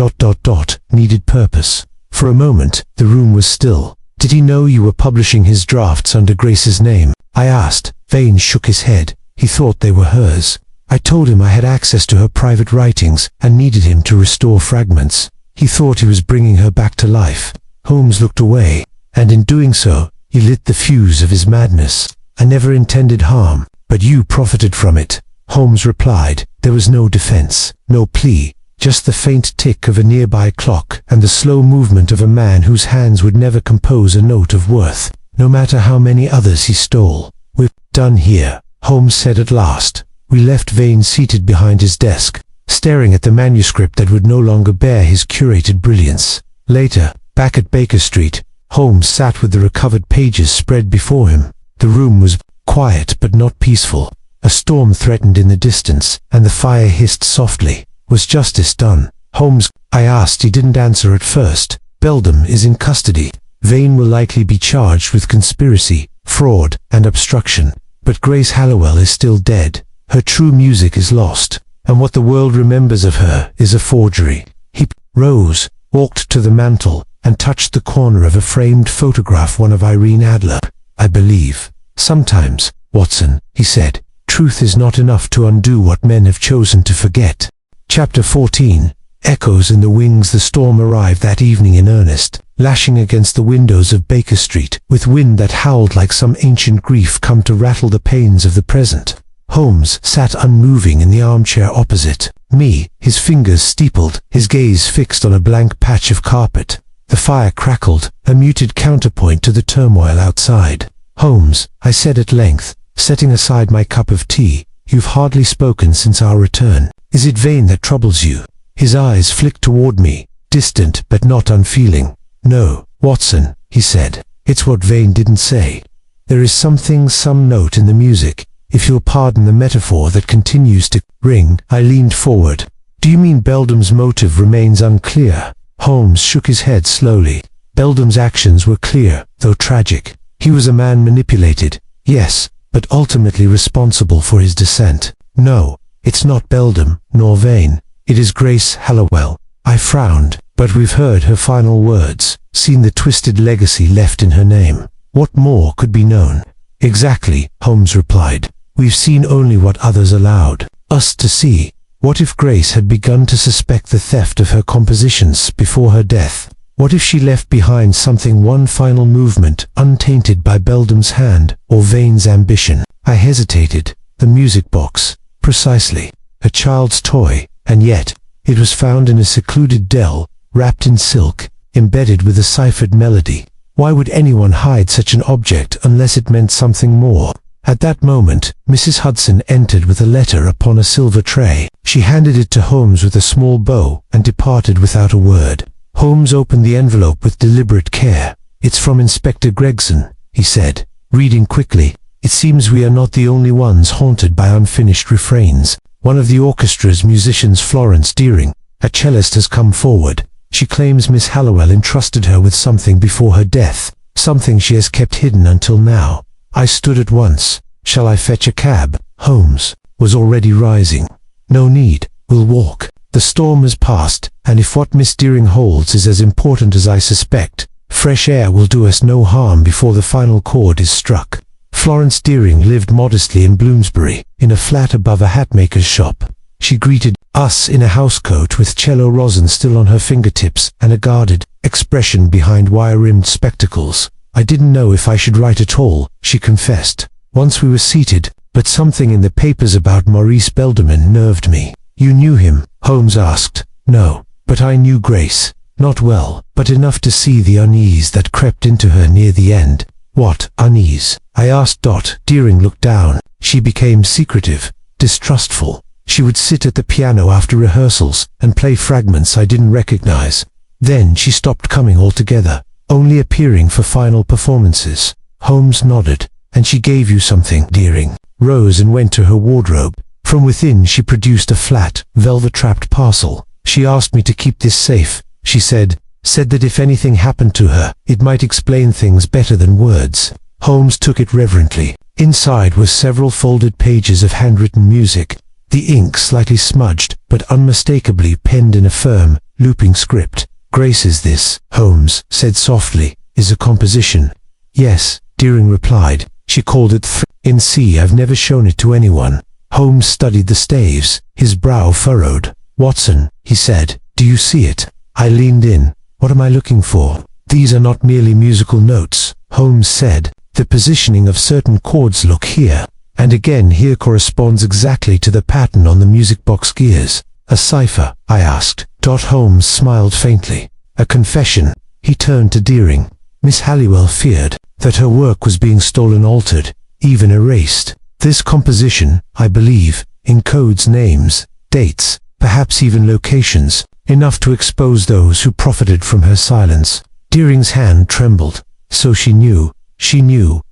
needed purpose. For a moment, the room was still. Did he know you were publishing his drafts under Grace's name? I asked. Vane shook his head. He thought they were hers. I told him I had access to her private writings and needed him to restore fragments. He thought he was bringing her back to life. Holmes looked away, and in doing so, he lit the fuse of his madness. I never intended harm, but you profited from it. Holmes replied. There was no defense, no plea, just the faint tick of a nearby clock and the slow movement of a man whose hands would never compose a note of worth, no matter how many others he stole. "We're done here," Holmes said at last. We left Vane seated behind his desk, staring at the manuscript that would no longer bear his curated brilliance. Later, back at Baker Street, Holmes sat with the recovered pages spread before him. The room was quiet but not peaceful. A storm threatened in the distance, and the fire hissed softly. "Was justice done, Holmes?" I asked. He didn't answer at first. "Beldam is in custody. Vane will likely be charged with conspiracy, fraud, and obstruction. But Grace Hallowell is still dead. Her true music is lost, and what the world remembers of her is a forgery." He rose, walked to the mantel, and touched the corner of a framed photograph, one of Irene Adler. "I believe. Sometimes, Watson," he said, "truth is not enough to undo what men have chosen to forget." Chapter 14. Echoes in the wings. The storm arrived that evening in earnest, lashing against the windows of Baker Street, with wind that howled like some ancient grief come to rattle the panes of the present. Holmes sat unmoving in the armchair opposite me, his fingers steepled, his gaze fixed on a blank patch of carpet. The fire crackled, a muted counterpoint to the turmoil outside. "Holmes," I said at length, setting aside my cup of tea, "you've hardly spoken since our return. Is it Vane that troubles you?" His eyes flicked toward me, distant but not unfeeling. "No, Watson," he said. "It's what Vane didn't say. There is some note in the music, if you'll pardon the metaphor, that continues to ring." I leaned forward. "Do you mean Beldam's motive remains unclear?" Holmes shook his head slowly. "Beldam's actions were clear, though tragic. He was a man manipulated, yes, but ultimately responsible for his descent. No, it's not Beldam, nor Vane. It is Grace Hallowell." I frowned. "But we've heard her final words, seen the twisted legacy left in her name. What more could be known?" "Exactly," Holmes replied. "We've seen only what others allowed us to see. What if Grace had begun to suspect the theft of her compositions before her death? What if she left behind something, one final movement, untainted by Beldam's hand or Vane's ambition?" I hesitated. The music box. Precisely. A child's toy, and yet it was found in a secluded dell, wrapped in silk, embedded with a ciphered melody. Why would anyone hide such an object unless it meant something more? At that moment, Mrs. Hudson entered with a letter upon a silver tray. She handed it to Holmes with a small bow and departed without a word. Holmes opened the envelope with deliberate care. "It's from Inspector Gregson," he said, reading quickly. "It seems we are not the only ones haunted by unfinished refrains. One of the orchestra's musicians, Florence Deering, a cellist, has come forward. She claims Miss Hallowell entrusted her with something before her death, something she has kept hidden until now." I stood at once. "Shall I fetch a cab?" Holmes was already rising. "No need. We'll walk. The storm has passed, and if what Miss Deering holds is as important as I suspect, fresh air will do us no harm before the final chord is struck." Florence Deering lived modestly in Bloomsbury, in a flat above a hatmaker's shop. She greeted us in a housecoat with cello rosin still on her fingertips and a guarded expression behind wire-rimmed spectacles. "I didn't know if I should write at all," she confessed, once we were seated, "but something in the papers about Maurice Beldam nerved me." "You knew him?" Holmes asked. "No, but I knew Grace. Not well, but enough to see the unease that crept into her near the end." "What unease?" I asked. Deering looked down. "She became secretive, distrustful. She would sit at the piano after rehearsals and play fragments I didn't recognize. Then she stopped coming altogether, only appearing for final performances." Holmes nodded. "And she gave you something?" Deering rose and went to her wardrobe. From within she produced a flat, velvet-wrapped parcel. "She asked me to keep this safe," she said that if anything happened to her, it might explain things better than words. Holmes took it reverently. Inside were several folded pages of handwritten music, the ink slightly smudged, but unmistakably penned in a firm, looping script. "Grace is this," Holmes said softly, "is a composition." "Yes," Deering replied. "She called it in C. I've never shown it to anyone." Holmes studied the staves, his brow furrowed. "Watson," he said, "do you see it?" I leaned in. "What am I looking for?" "These are not merely musical notes," Holmes said. "The positioning of certain chords. Look here." And again here corresponds exactly to the pattern on the music box gears. A cipher, I asked. Holmes smiled faintly. A confession. He turned to Deering. Miss Halliwell feared that her work was being stolen, altered, even erased. This composition, I believe, encodes names, dates, perhaps even locations, enough to expose those who profited from her silence. Deering's hand trembled. So she knew,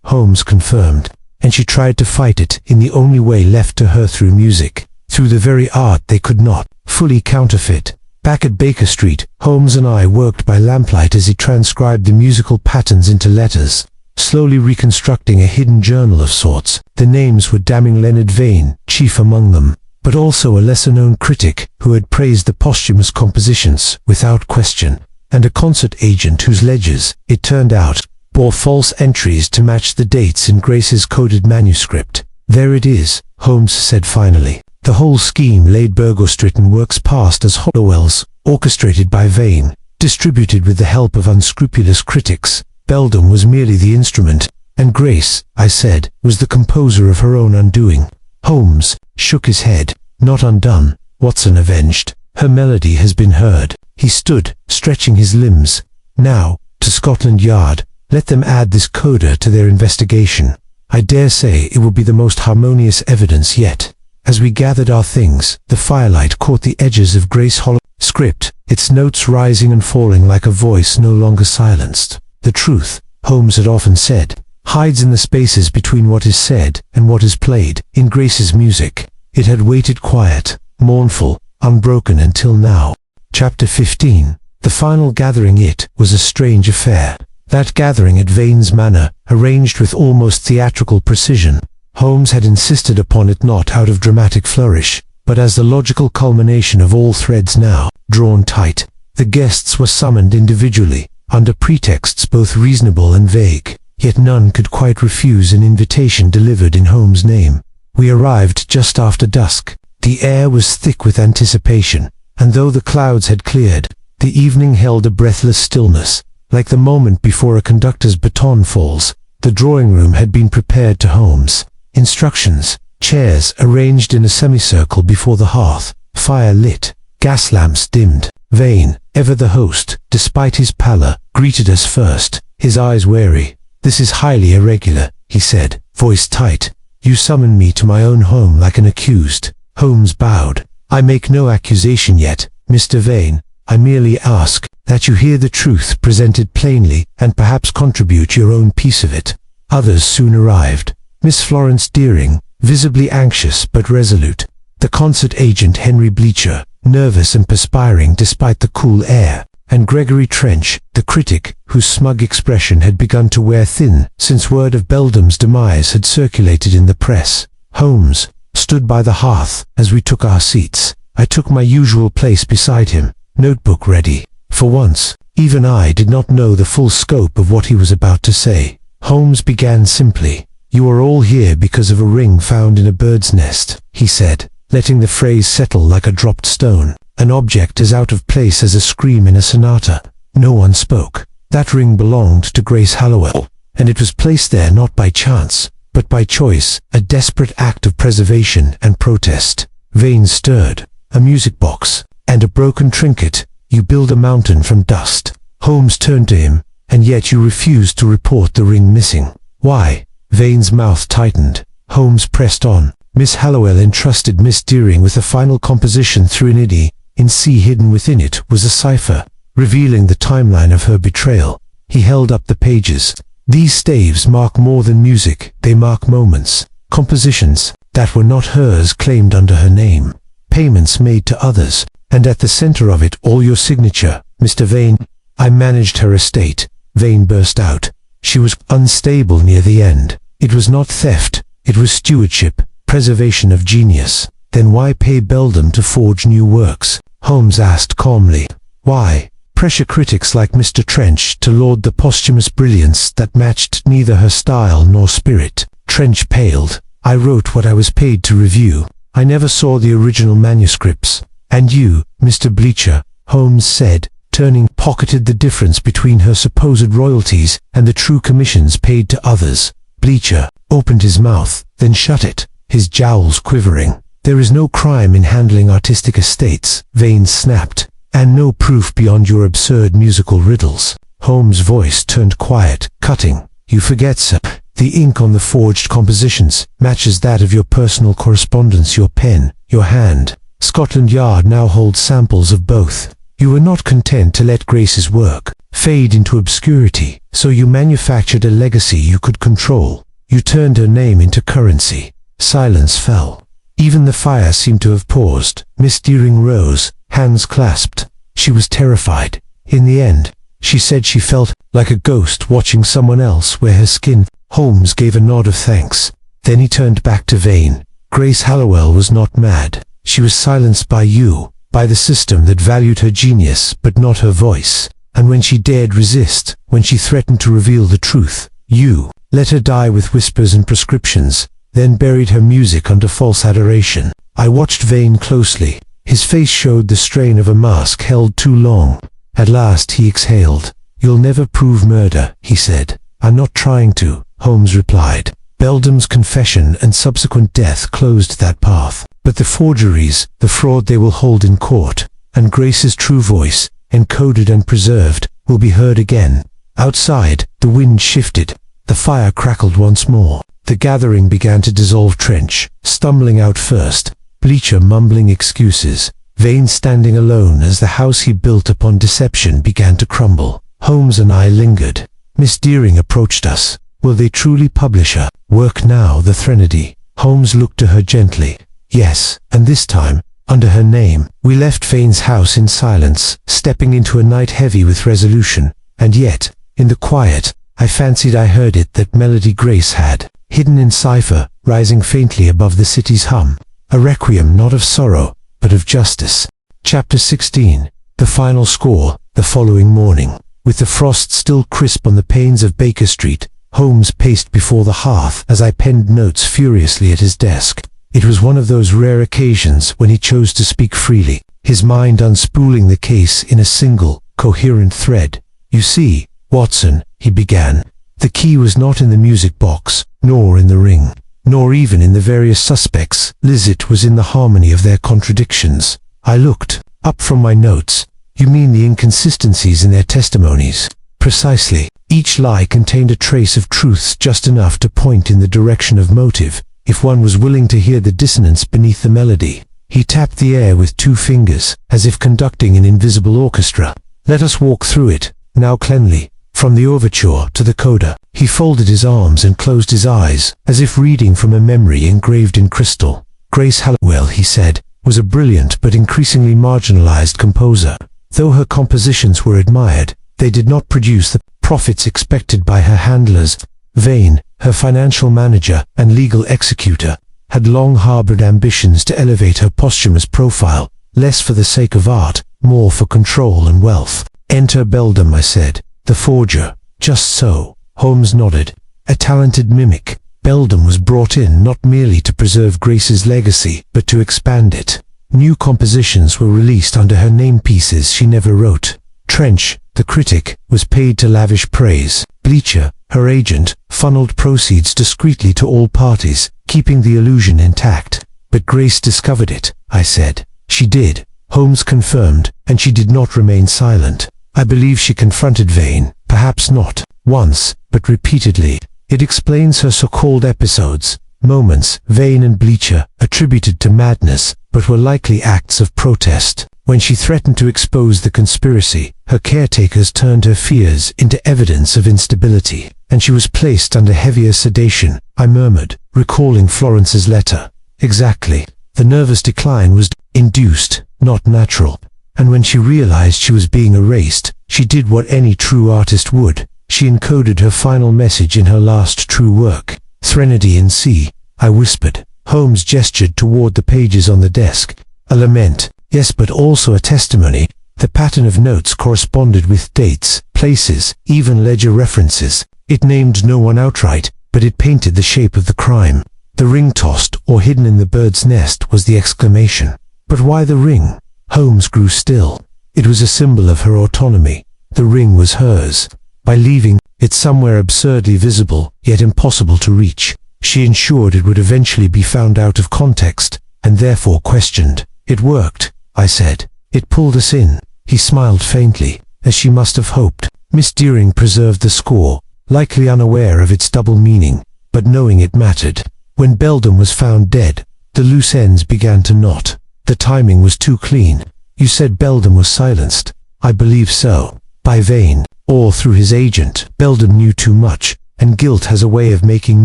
Holmes confirmed, and she tried to fight it in the only way left to her, through music, through the very art they could not fully counterfeit. Back at Baker Street, Holmes and I worked by lamplight as he transcribed the musical patterns into letters, slowly reconstructing a hidden journal of sorts. The names were damning: Leonard Vane, chief among them, but also a lesser-known critic who had praised the posthumous compositions without question, and a concert agent whose ledgers, it turned out, bore false entries to match the dates in Grace's coded manuscript. There it is, Holmes said finally. The whole scheme laid Burgos-Stritton works past as Hollowell's, orchestrated by Vane, distributed with the help of unscrupulous critics. Beldam was merely the instrument, and Grace, I said, was the composer of her own undoing. Holmes shook his head. Not undone, Watson avenged. Her melody has been heard. He stood, stretching his limbs. Now, to Scotland Yard, let them add this coda to their investigation. I dare say it will be the most harmonious evidence yet. As we gathered our things, the firelight caught the edges of Grace Hollowell's script, its notes rising and falling like a voice no longer silenced. The truth, Holmes had often said, hides in the spaces between what is said and what is played. In Grace's music, it had waited quiet, mournful, unbroken until now. Chapter 15. The final gathering. It was a strange affair. That gathering at Vane's Manor, arranged with almost theatrical precision. Holmes had insisted upon it not out of dramatic flourish, but as the logical culmination of all threads now drawn tight. The guests were summoned individually, under pretexts both reasonable and vague, yet none could quite refuse an invitation delivered in Holmes' name. We arrived just after dusk. The air was thick with anticipation, and though the clouds had cleared, the evening held a breathless stillness, like the moment before a conductor's baton falls. The drawing-room had been prepared to Holmes. Instructions: chairs arranged in a semicircle before the hearth, fire lit, gas lamps dimmed. Vane, ever the host, despite his pallor, greeted us first, his eyes wary. "This is highly irregular," he said, voice tight. "You summon me to my own home like an accused." Holmes bowed. "I make no accusation yet, Mr. Vane. I merely ask that you hear the truth presented plainly and perhaps contribute your own piece of it." Others soon arrived. Miss Florence Deering, visibly anxious but resolute. The concert agent Henry Bleacher, nervous and perspiring despite the cool air. And Gregory Trench, the critic, whose smug expression had begun to wear thin since word of Beldam's demise had circulated in the press. Holmes stood by the hearth as we took our seats. I took my usual place beside him, notebook ready. For once, even I did not know the full scope of what he was about to say. Holmes began simply. "You are all here because of a ring found in a bird's nest," he said, letting the phrase settle like a dropped stone. "An object as out of place as a scream in a sonata." No one spoke. That ring belonged to Grace Halliwell, and it was placed there not by chance, but by choice, a desperate act of preservation and protest. Vane stirred. "A music box, and a broken trinket. You build a mountain from dust." Holmes turned to him. "And yet you refused to report the ring missing. Why?" Vane's mouth tightened. Holmes pressed on. "Miss Halliwell entrusted Miss Deering with a final composition through an idy. In C hidden within it was a cipher, revealing the timeline of her betrayal." He held up the pages. "These staves mark more than music, they mark moments, compositions that were not hers claimed under her name, payments made to others, and at the center of it all your signature, Mr. Vane." "I managed her estate," Vane burst out. "She was unstable near the end. It was not theft, it was stewardship, preservation of genius." "Then why pay Beldam to forge new works?" Holmes asked calmly. "Why pressure critics like Mr. Trench to laud the posthumous brilliance that matched neither her style nor spirit?" Trench paled. "I wrote what I was paid to review. I never saw the original manuscripts." "And you, Mr. Bleacher," Holmes said, turning, "pocketed the difference between her supposed royalties and the true commissions paid to others." Bleacher opened his mouth, then shut it, his jowls quivering. "There is no crime in handling artistic estates," Vane snapped, "and no proof beyond your absurd musical riddles." Holmes' voice turned quiet, cutting. "You forget, sir. The ink on the forged compositions matches that of your personal correspondence, your pen, your hand. Scotland Yard now holds samples of both. You were not content to let Grace's work fade into obscurity, so you manufactured a legacy you could control. You turned her name into currency." Silence fell. Even the fire seemed to have paused. Miss Deering rose, hands clasped. She was terrified. In the end, she said she felt like a ghost watching someone else wear her skin. Holmes gave a nod of thanks. Then he turned back to Vane. "Grace Hallowell was not mad. She was silenced by you, by the system that valued her genius but not her voice. And when she dared resist, when she threatened to reveal the truth, you let her die with whispers and prescriptions, then buried her music under false adoration." I watched Vane closely. His face showed the strain of a mask held too long. At last he exhaled. "You'll never prove murder," he said. "I'm not trying to," Holmes replied. "Beldam's confession and subsequent death closed that path. But the forgeries, the fraud they will hold in court, and Grace's true voice, encoded and preserved, will be heard again." Outside, the wind shifted. The fire crackled once more. The gathering began to dissolve. Trench, stumbling out first, Bleacher mumbling excuses, Vane standing alone as the house he built upon deception began to crumble. Holmes and I lingered. Miss Deering approached us. Will they truly publish her work now, the Threnody? Holmes looked to her gently. Yes, and this time, under her name. We left Vane's house in silence, stepping into a night heavy with resolution, and yet, in the quiet, I fancied I heard it, that melody Grace had, hidden in cipher, rising faintly above the city's hum. A requiem not of sorrow, but of justice. Chapter 16. The final score. The following morning, with the frost still crisp on the panes of Baker Street, Holmes paced before the hearth as I penned notes furiously at his desk. It was one of those rare occasions when he chose to speak freely, his mind unspooling the case in a single, coherent thread. "You see, Watson," he began, "the key was not in the music box, nor in the ring, nor even in the various suspects. It was in the harmony of their contradictions." I looked up from my notes. "You mean the inconsistencies in their testimonies?" "Precisely. Each lie contained a trace of truths, just enough to point in the direction of motive, if one was willing to hear the dissonance beneath the melody." He tapped the air with 2 fingers, as if conducting an invisible orchestra. "Let us walk through it, now cleanly, from the overture to the coda." He folded his arms and closed his eyes, as if reading from a memory engraved in crystal. "Grace Hallowell," he said, "was a brilliant but increasingly marginalized composer. Though her compositions were admired, they did not produce the profits expected by her handlers. Vane, her financial manager and legal executor, had long harbored ambitions to elevate her posthumous profile, less for the sake of art, more for control and wealth." "Enter Beldam," I said. "The forger." "Just so." Holmes nodded. "A talented mimic. Beldam was brought in not merely to preserve Grace's legacy, but to expand it. New compositions were released under her name, pieces she never wrote. Trench, the critic, was paid to lavish praise. Bleacher, her agent, funneled proceeds discreetly to all parties, keeping the illusion intact." "But Grace discovered it," I said. "She did," Holmes confirmed, "and she did not remain silent. I believe she confronted Vane, perhaps not once, but repeatedly. It explains her so-called episodes, moments Vane and Bleacher attributed to madness, but were likely acts of protest. When she threatened to expose the conspiracy, her caretakers turned her fears into evidence of instability, and she was placed under heavier sedation," I murmured, recalling Florence's letter. "Exactly. The nervous decline was induced, not natural. And when she realized she was being erased, she did what any true artist would. She encoded her final message in her last true work. Threnody in C," I whispered. Holmes gestured toward the pages on the desk. "A lament, yes, but also a testimony." The pattern of notes corresponded with dates, places, even ledger references. It named no one outright, but it painted the shape of the crime. "The ring tossed or hidden in the bird's nest," was the exclamation. "But why the ring?" Holmes grew still. It was a symbol of her autonomy. The ring was hers. By leaving it somewhere absurdly visible, yet impossible to reach, She ensured it would eventually be found out of context, and therefore questioned. "It worked," I said. "It pulled us in." He smiled faintly, as she must have hoped. Miss Deering preserved the score, likely unaware of its double meaning, but knowing it mattered. When Beldam was found dead, the loose ends began to knot. The timing was too clean. "You said Beldam was silenced." "I believe so. By Vane, or through his agent." Beldam knew too much, and guilt has a way of making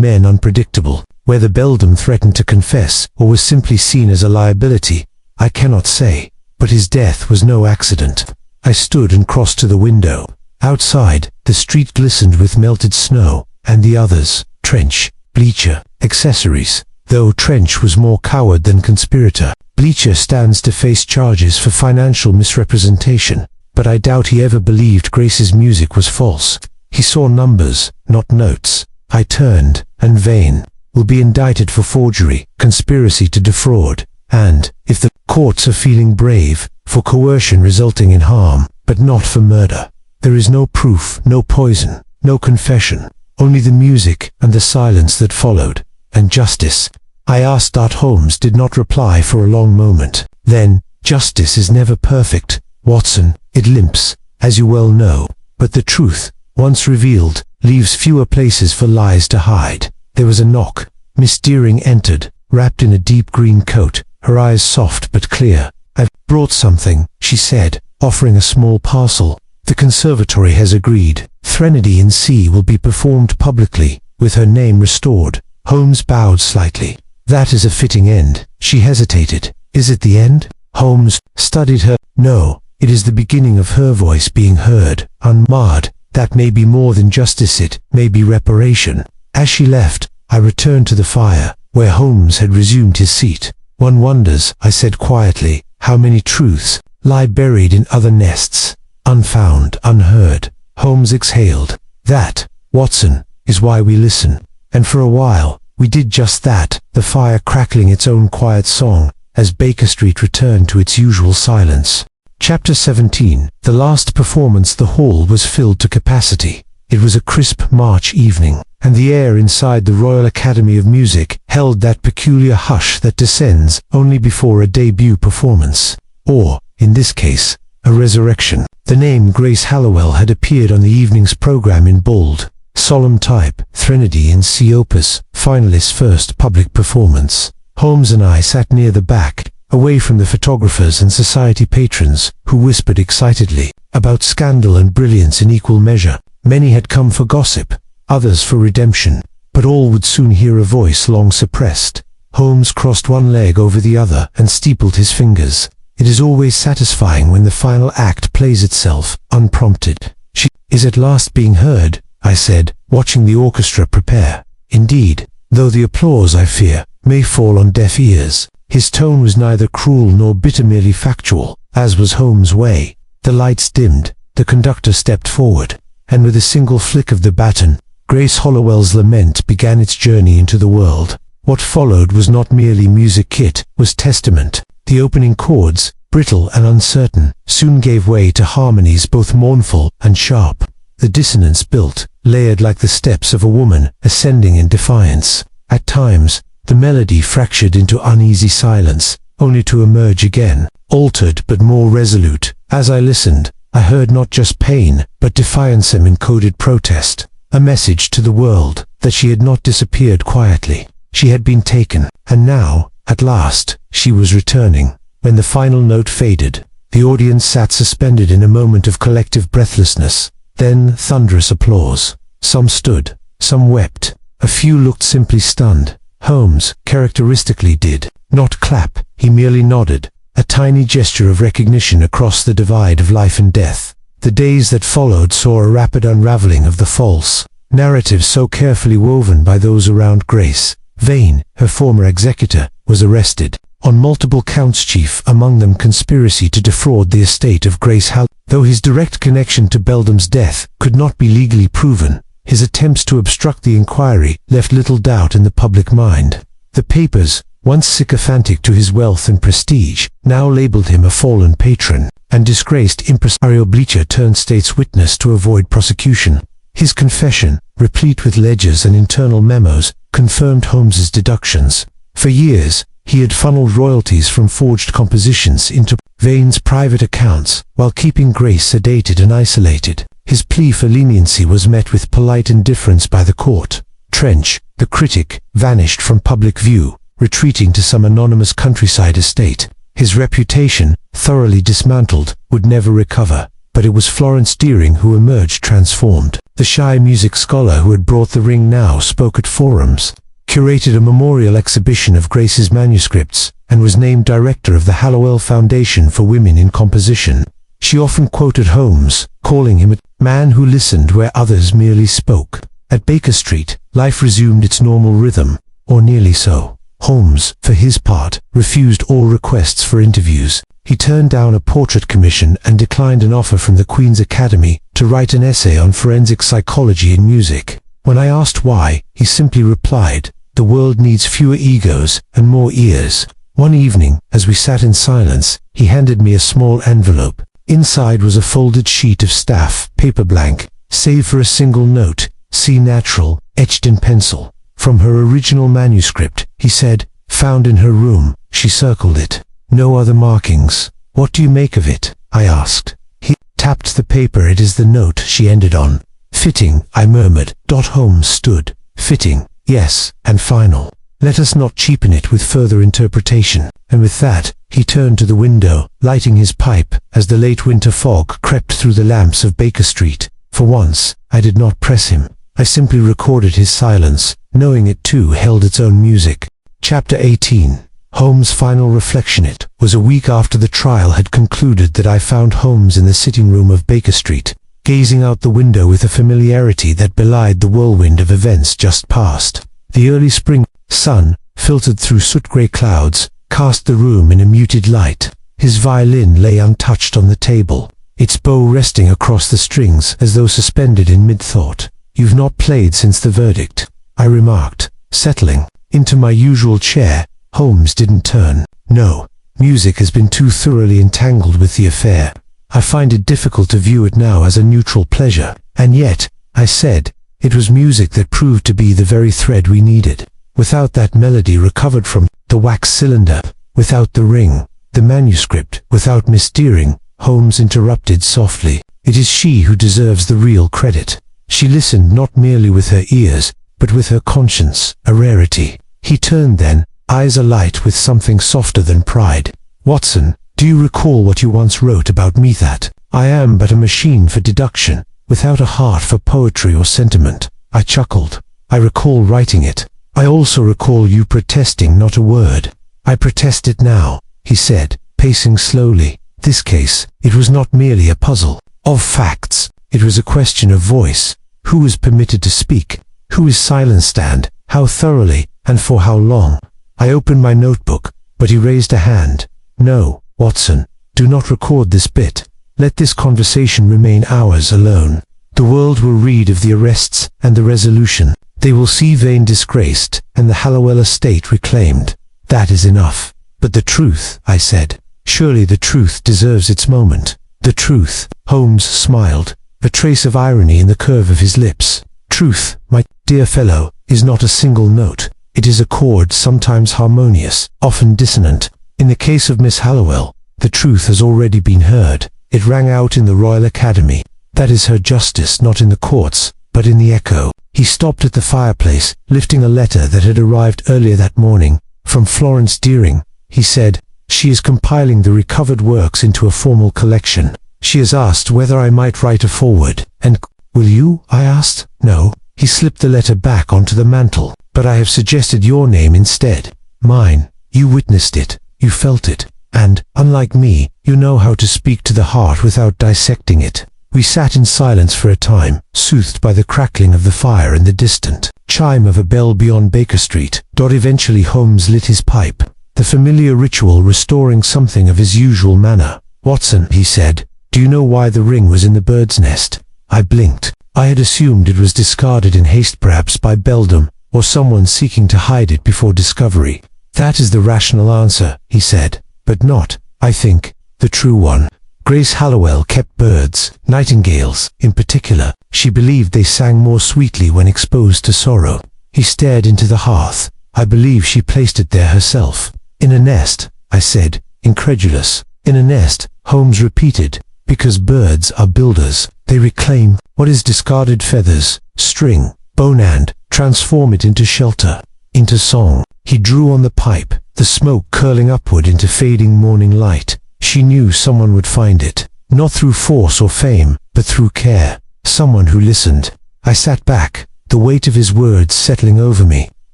men unpredictable. Whether Beldam threatened to confess, or was simply seen as a liability, I cannot say, but his death was no accident. I stood and crossed to the window. Outside, the street glistened with melted snow, and the others, Trench, Bleacher, accessories, though Trench was more coward than conspirator. Bleacher stands to face charges for financial misrepresentation, but I doubt he ever believed Grace's music was false. He saw numbers, not notes. I turned, and Vane will be indicted for forgery, conspiracy to defraud, and, if the courts are feeling brave, for coercion resulting in harm, but not for murder. There is no proof, no poison, no confession, only the music and the silence that followed, and justice. I asked. Holmes did not reply for a long moment. Then, "Justice is never perfect, Watson. It limps, as you well know, but the truth, once revealed, leaves fewer places for lies to hide." There was a knock. Miss Deering entered, wrapped in a deep green coat, her eyes soft but clear. "I've brought something," she said, offering a small parcel. "The conservatory has agreed. Threnody in C will be performed publicly, with her name restored." Holmes bowed slightly. "That is a fitting end." She hesitated. "Is it the end?" Holmes studied her. "No, it is the beginning of her voice being heard, unmarred. That may be more than justice, it may be reparation." As she left, I returned to the fire, where Holmes had resumed his seat. "One wonders," I said quietly, "how many truths lie buried in other nests, unfound, unheard." Holmes exhaled. "That, Watson, is why we listen." And for a while, we did just that, the fire crackling its own quiet song, as Baker Street returned to its usual silence. Chapter 17. The last performance. The hall was filled to capacity. It was a crisp March evening, and the air inside the Royal Academy of Music held that peculiar hush that descends only before a debut performance, or, in this case, a resurrection. The name Grace Hallowell had appeared on the evening's program in bold, solemn type. Threnody in C opus, finalist's first public performance. Holmes and I sat near the back, away from the photographers and society patrons, who whispered excitedly about scandal and brilliance in equal measure. Many had come for gossip, others for redemption, but all would soon hear a voice long suppressed. Holmes crossed one leg over the other and steepled his fingers. It is always satisfying when the final act plays itself, unprompted. "She is at last being heard," I said, watching the orchestra prepare. "Indeed, though the applause, I fear, may fall on deaf ears." His tone was neither cruel nor bitter, merely factual, as was Holmes' way. The lights dimmed, the conductor stepped forward, and with a single flick of the baton, Grace Hallowell's lament began its journey into the world. What followed was not merely music, it was testament. The opening chords, brittle and uncertain, soon gave way to harmonies both mournful and sharp. The dissonance built, layered like the steps of a woman ascending in defiance. At times, the melody fractured into uneasy silence, only to emerge again, altered but more resolute. As I listened, I heard not just pain, but defiance and encoded protest, a message to the world that she had not disappeared quietly. She had been taken, and now, at last, she was returning. When the final note faded, the audience sat suspended in a moment of collective breathlessness, then thunderous applause. Some stood, some wept, a few looked simply stunned. Holmes, characteristically, did not clap, he merely nodded, a tiny gesture of recognition across the divide of life and death. The days that followed saw a rapid unraveling of the false narrative so carefully woven by those around Grace. Vane, her former executor, was arrested on multiple counts, chief among them conspiracy to defraud the estate of Grace Hallowell. Though his direct connection to Beldam's death could not be legally proven, his attempts to obstruct the inquiry left little doubt in the public mind. The papers, once sycophantic to his wealth and prestige, now labeled him a fallen patron, and disgraced impresario. Bleacher turned state's witness to avoid prosecution. His confession, replete with ledgers and internal memos, confirmed Holmes's deductions. For years, he had funneled royalties from forged compositions into Vane's private accounts, while keeping Grace sedated and isolated. His plea for leniency was met with polite indifference by the court. Trench, the critic, vanished from public view, retreating to some anonymous countryside estate. His reputation, thoroughly dismantled, would never recover. But it was Florence Deering who emerged transformed. The shy music scholar who had brought the ring now spoke at forums, curated a memorial exhibition of Grace's manuscripts, and was named director of the Hallowell Foundation for Women in Composition. She often quoted Holmes, calling him a man who listened where others merely spoke. At Baker Street, life resumed its normal rhythm, or nearly so. Holmes, for his part, refused all requests for interviews. He turned down a portrait commission and declined an offer from the Queen's Academy to write an essay on forensic psychology in music. When I asked why, he simply replied, "The world needs fewer egos and more ears." One evening, as we sat in silence, he handed me a small envelope. Inside was a folded sheet of staff, paper blank, save for a single note, "C natural," etched in pencil. From her original manuscript, he said, "Found in her room." She circled it. No other markings. "What do you make of it?" I asked. He tapped the paper. "It is the note," she ended on. "Fitting," I murmured. Holmes stood. "Fitting, yes, and final. Let us not cheapen it with further interpretation." And with that, he turned to the window, lighting his pipe, as the late winter fog crept through the lamps of Baker Street. For once, I did not press him. I simply recorded his silence, knowing it too held its own music. Chapter 18. Holmes' final reflection. It was a week after the trial had concluded that I found Holmes in the sitting room of Baker Street, gazing out the window with a familiarity that belied the whirlwind of events just past. The early spring sun, filtered through soot-grey clouds, cast the room in a muted light. His violin lay untouched on the table, its bow resting across the strings as though suspended in mid-thought. "You've not played since the verdict," I remarked, settling into my usual chair. Holmes didn't turn. "No, music has been too thoroughly entangled with the affair. I find it difficult to view it now as a neutral pleasure." "And yet," I said, "it was music that proved to be the very thread we needed. Without that melody recovered from the wax cylinder, without the ring, the manuscript, without Miss Deering," Holmes interrupted softly. "It is she who deserves the real credit. She listened not merely with her ears, but with her conscience, a rarity." He turned then, eyes alight with something softer than pride. "Watson, do you recall what you once wrote about me, that I am but a machine for deduction, without a heart for poetry or sentiment?" I chuckled. "I recall writing it. I also recall you protesting not a word." "I protest it now," he said, pacing slowly. "This case, it was not merely a puzzle of facts. It was a question of voice. Who is permitted to speak? Who is silenced, and how thoroughly, and for how long?" I opened my notebook, but he raised a hand. "No, Watson, do not record this bit. Let this conversation remain ours alone. The world will read of the arrests and the resolution. They will see Vane disgraced and the Hallowell estate reclaimed. That is enough." "But the truth," I said. "Surely the truth deserves its moment." "The truth," Holmes smiled, a trace of irony in the curve of his lips. "Truth, my dear fellow, is not a single note. It is a chord, sometimes harmonious, often dissonant. In the case of Miss Hallowell, the truth has already been heard. It rang out in the Royal Academy. That is her justice, not in the courts, but in the echo." He stopped at the fireplace, lifting a letter that had arrived earlier that morning. "From Florence Deering," he said. "She is compiling the recovered works into a formal collection. She has asked whether I might write a foreword." "And will you?" I asked. "No." He slipped the letter back onto the mantel. "But I have suggested your name instead. Mine. You witnessed it. You felt it. And, unlike me, you know how to speak to the heart without dissecting it." We sat in silence for a time, soothed by the crackling of the fire and the distant chime of a bell beyond Baker Street. Eventually Holmes lit his pipe, the familiar ritual restoring something of his usual manner. "Watson," he said, "do you know why the ring was in the bird's nest?" I blinked. I had assumed it was discarded in haste, perhaps by beldam, or someone seeking to hide it before discovery. "That is the rational answer," he said, "but not, I think, the true one. Grace Hallowell kept birds, nightingales, in particular. She believed they sang more sweetly when exposed to sorrow. He stared into the hearth. I believe she placed it there herself. In a nest, I said, incredulous. In a nest, Holmes repeated, because birds are builders. They reclaim what is discarded: feathers, string, bone, and transform it into shelter, into song. He drew on the pipe, the smoke curling upward into fading morning light. She knew someone would find it, not through force or fame, but through care. Someone who listened. I sat back, the weight of his words settling over me.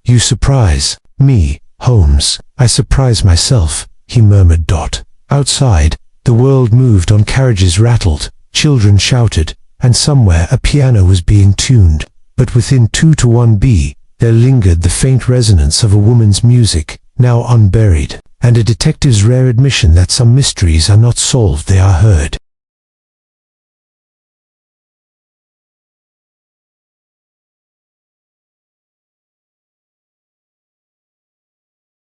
You surprise me, Holmes. I surprise myself, he murmured. Outside, the world moved on, carriages rattled, children shouted, and somewhere a piano was being tuned. But within 2-1B, there lingered the faint resonance of a woman's music, now unburied, and a detective's rare admission that some mysteries are not solved, they are heard.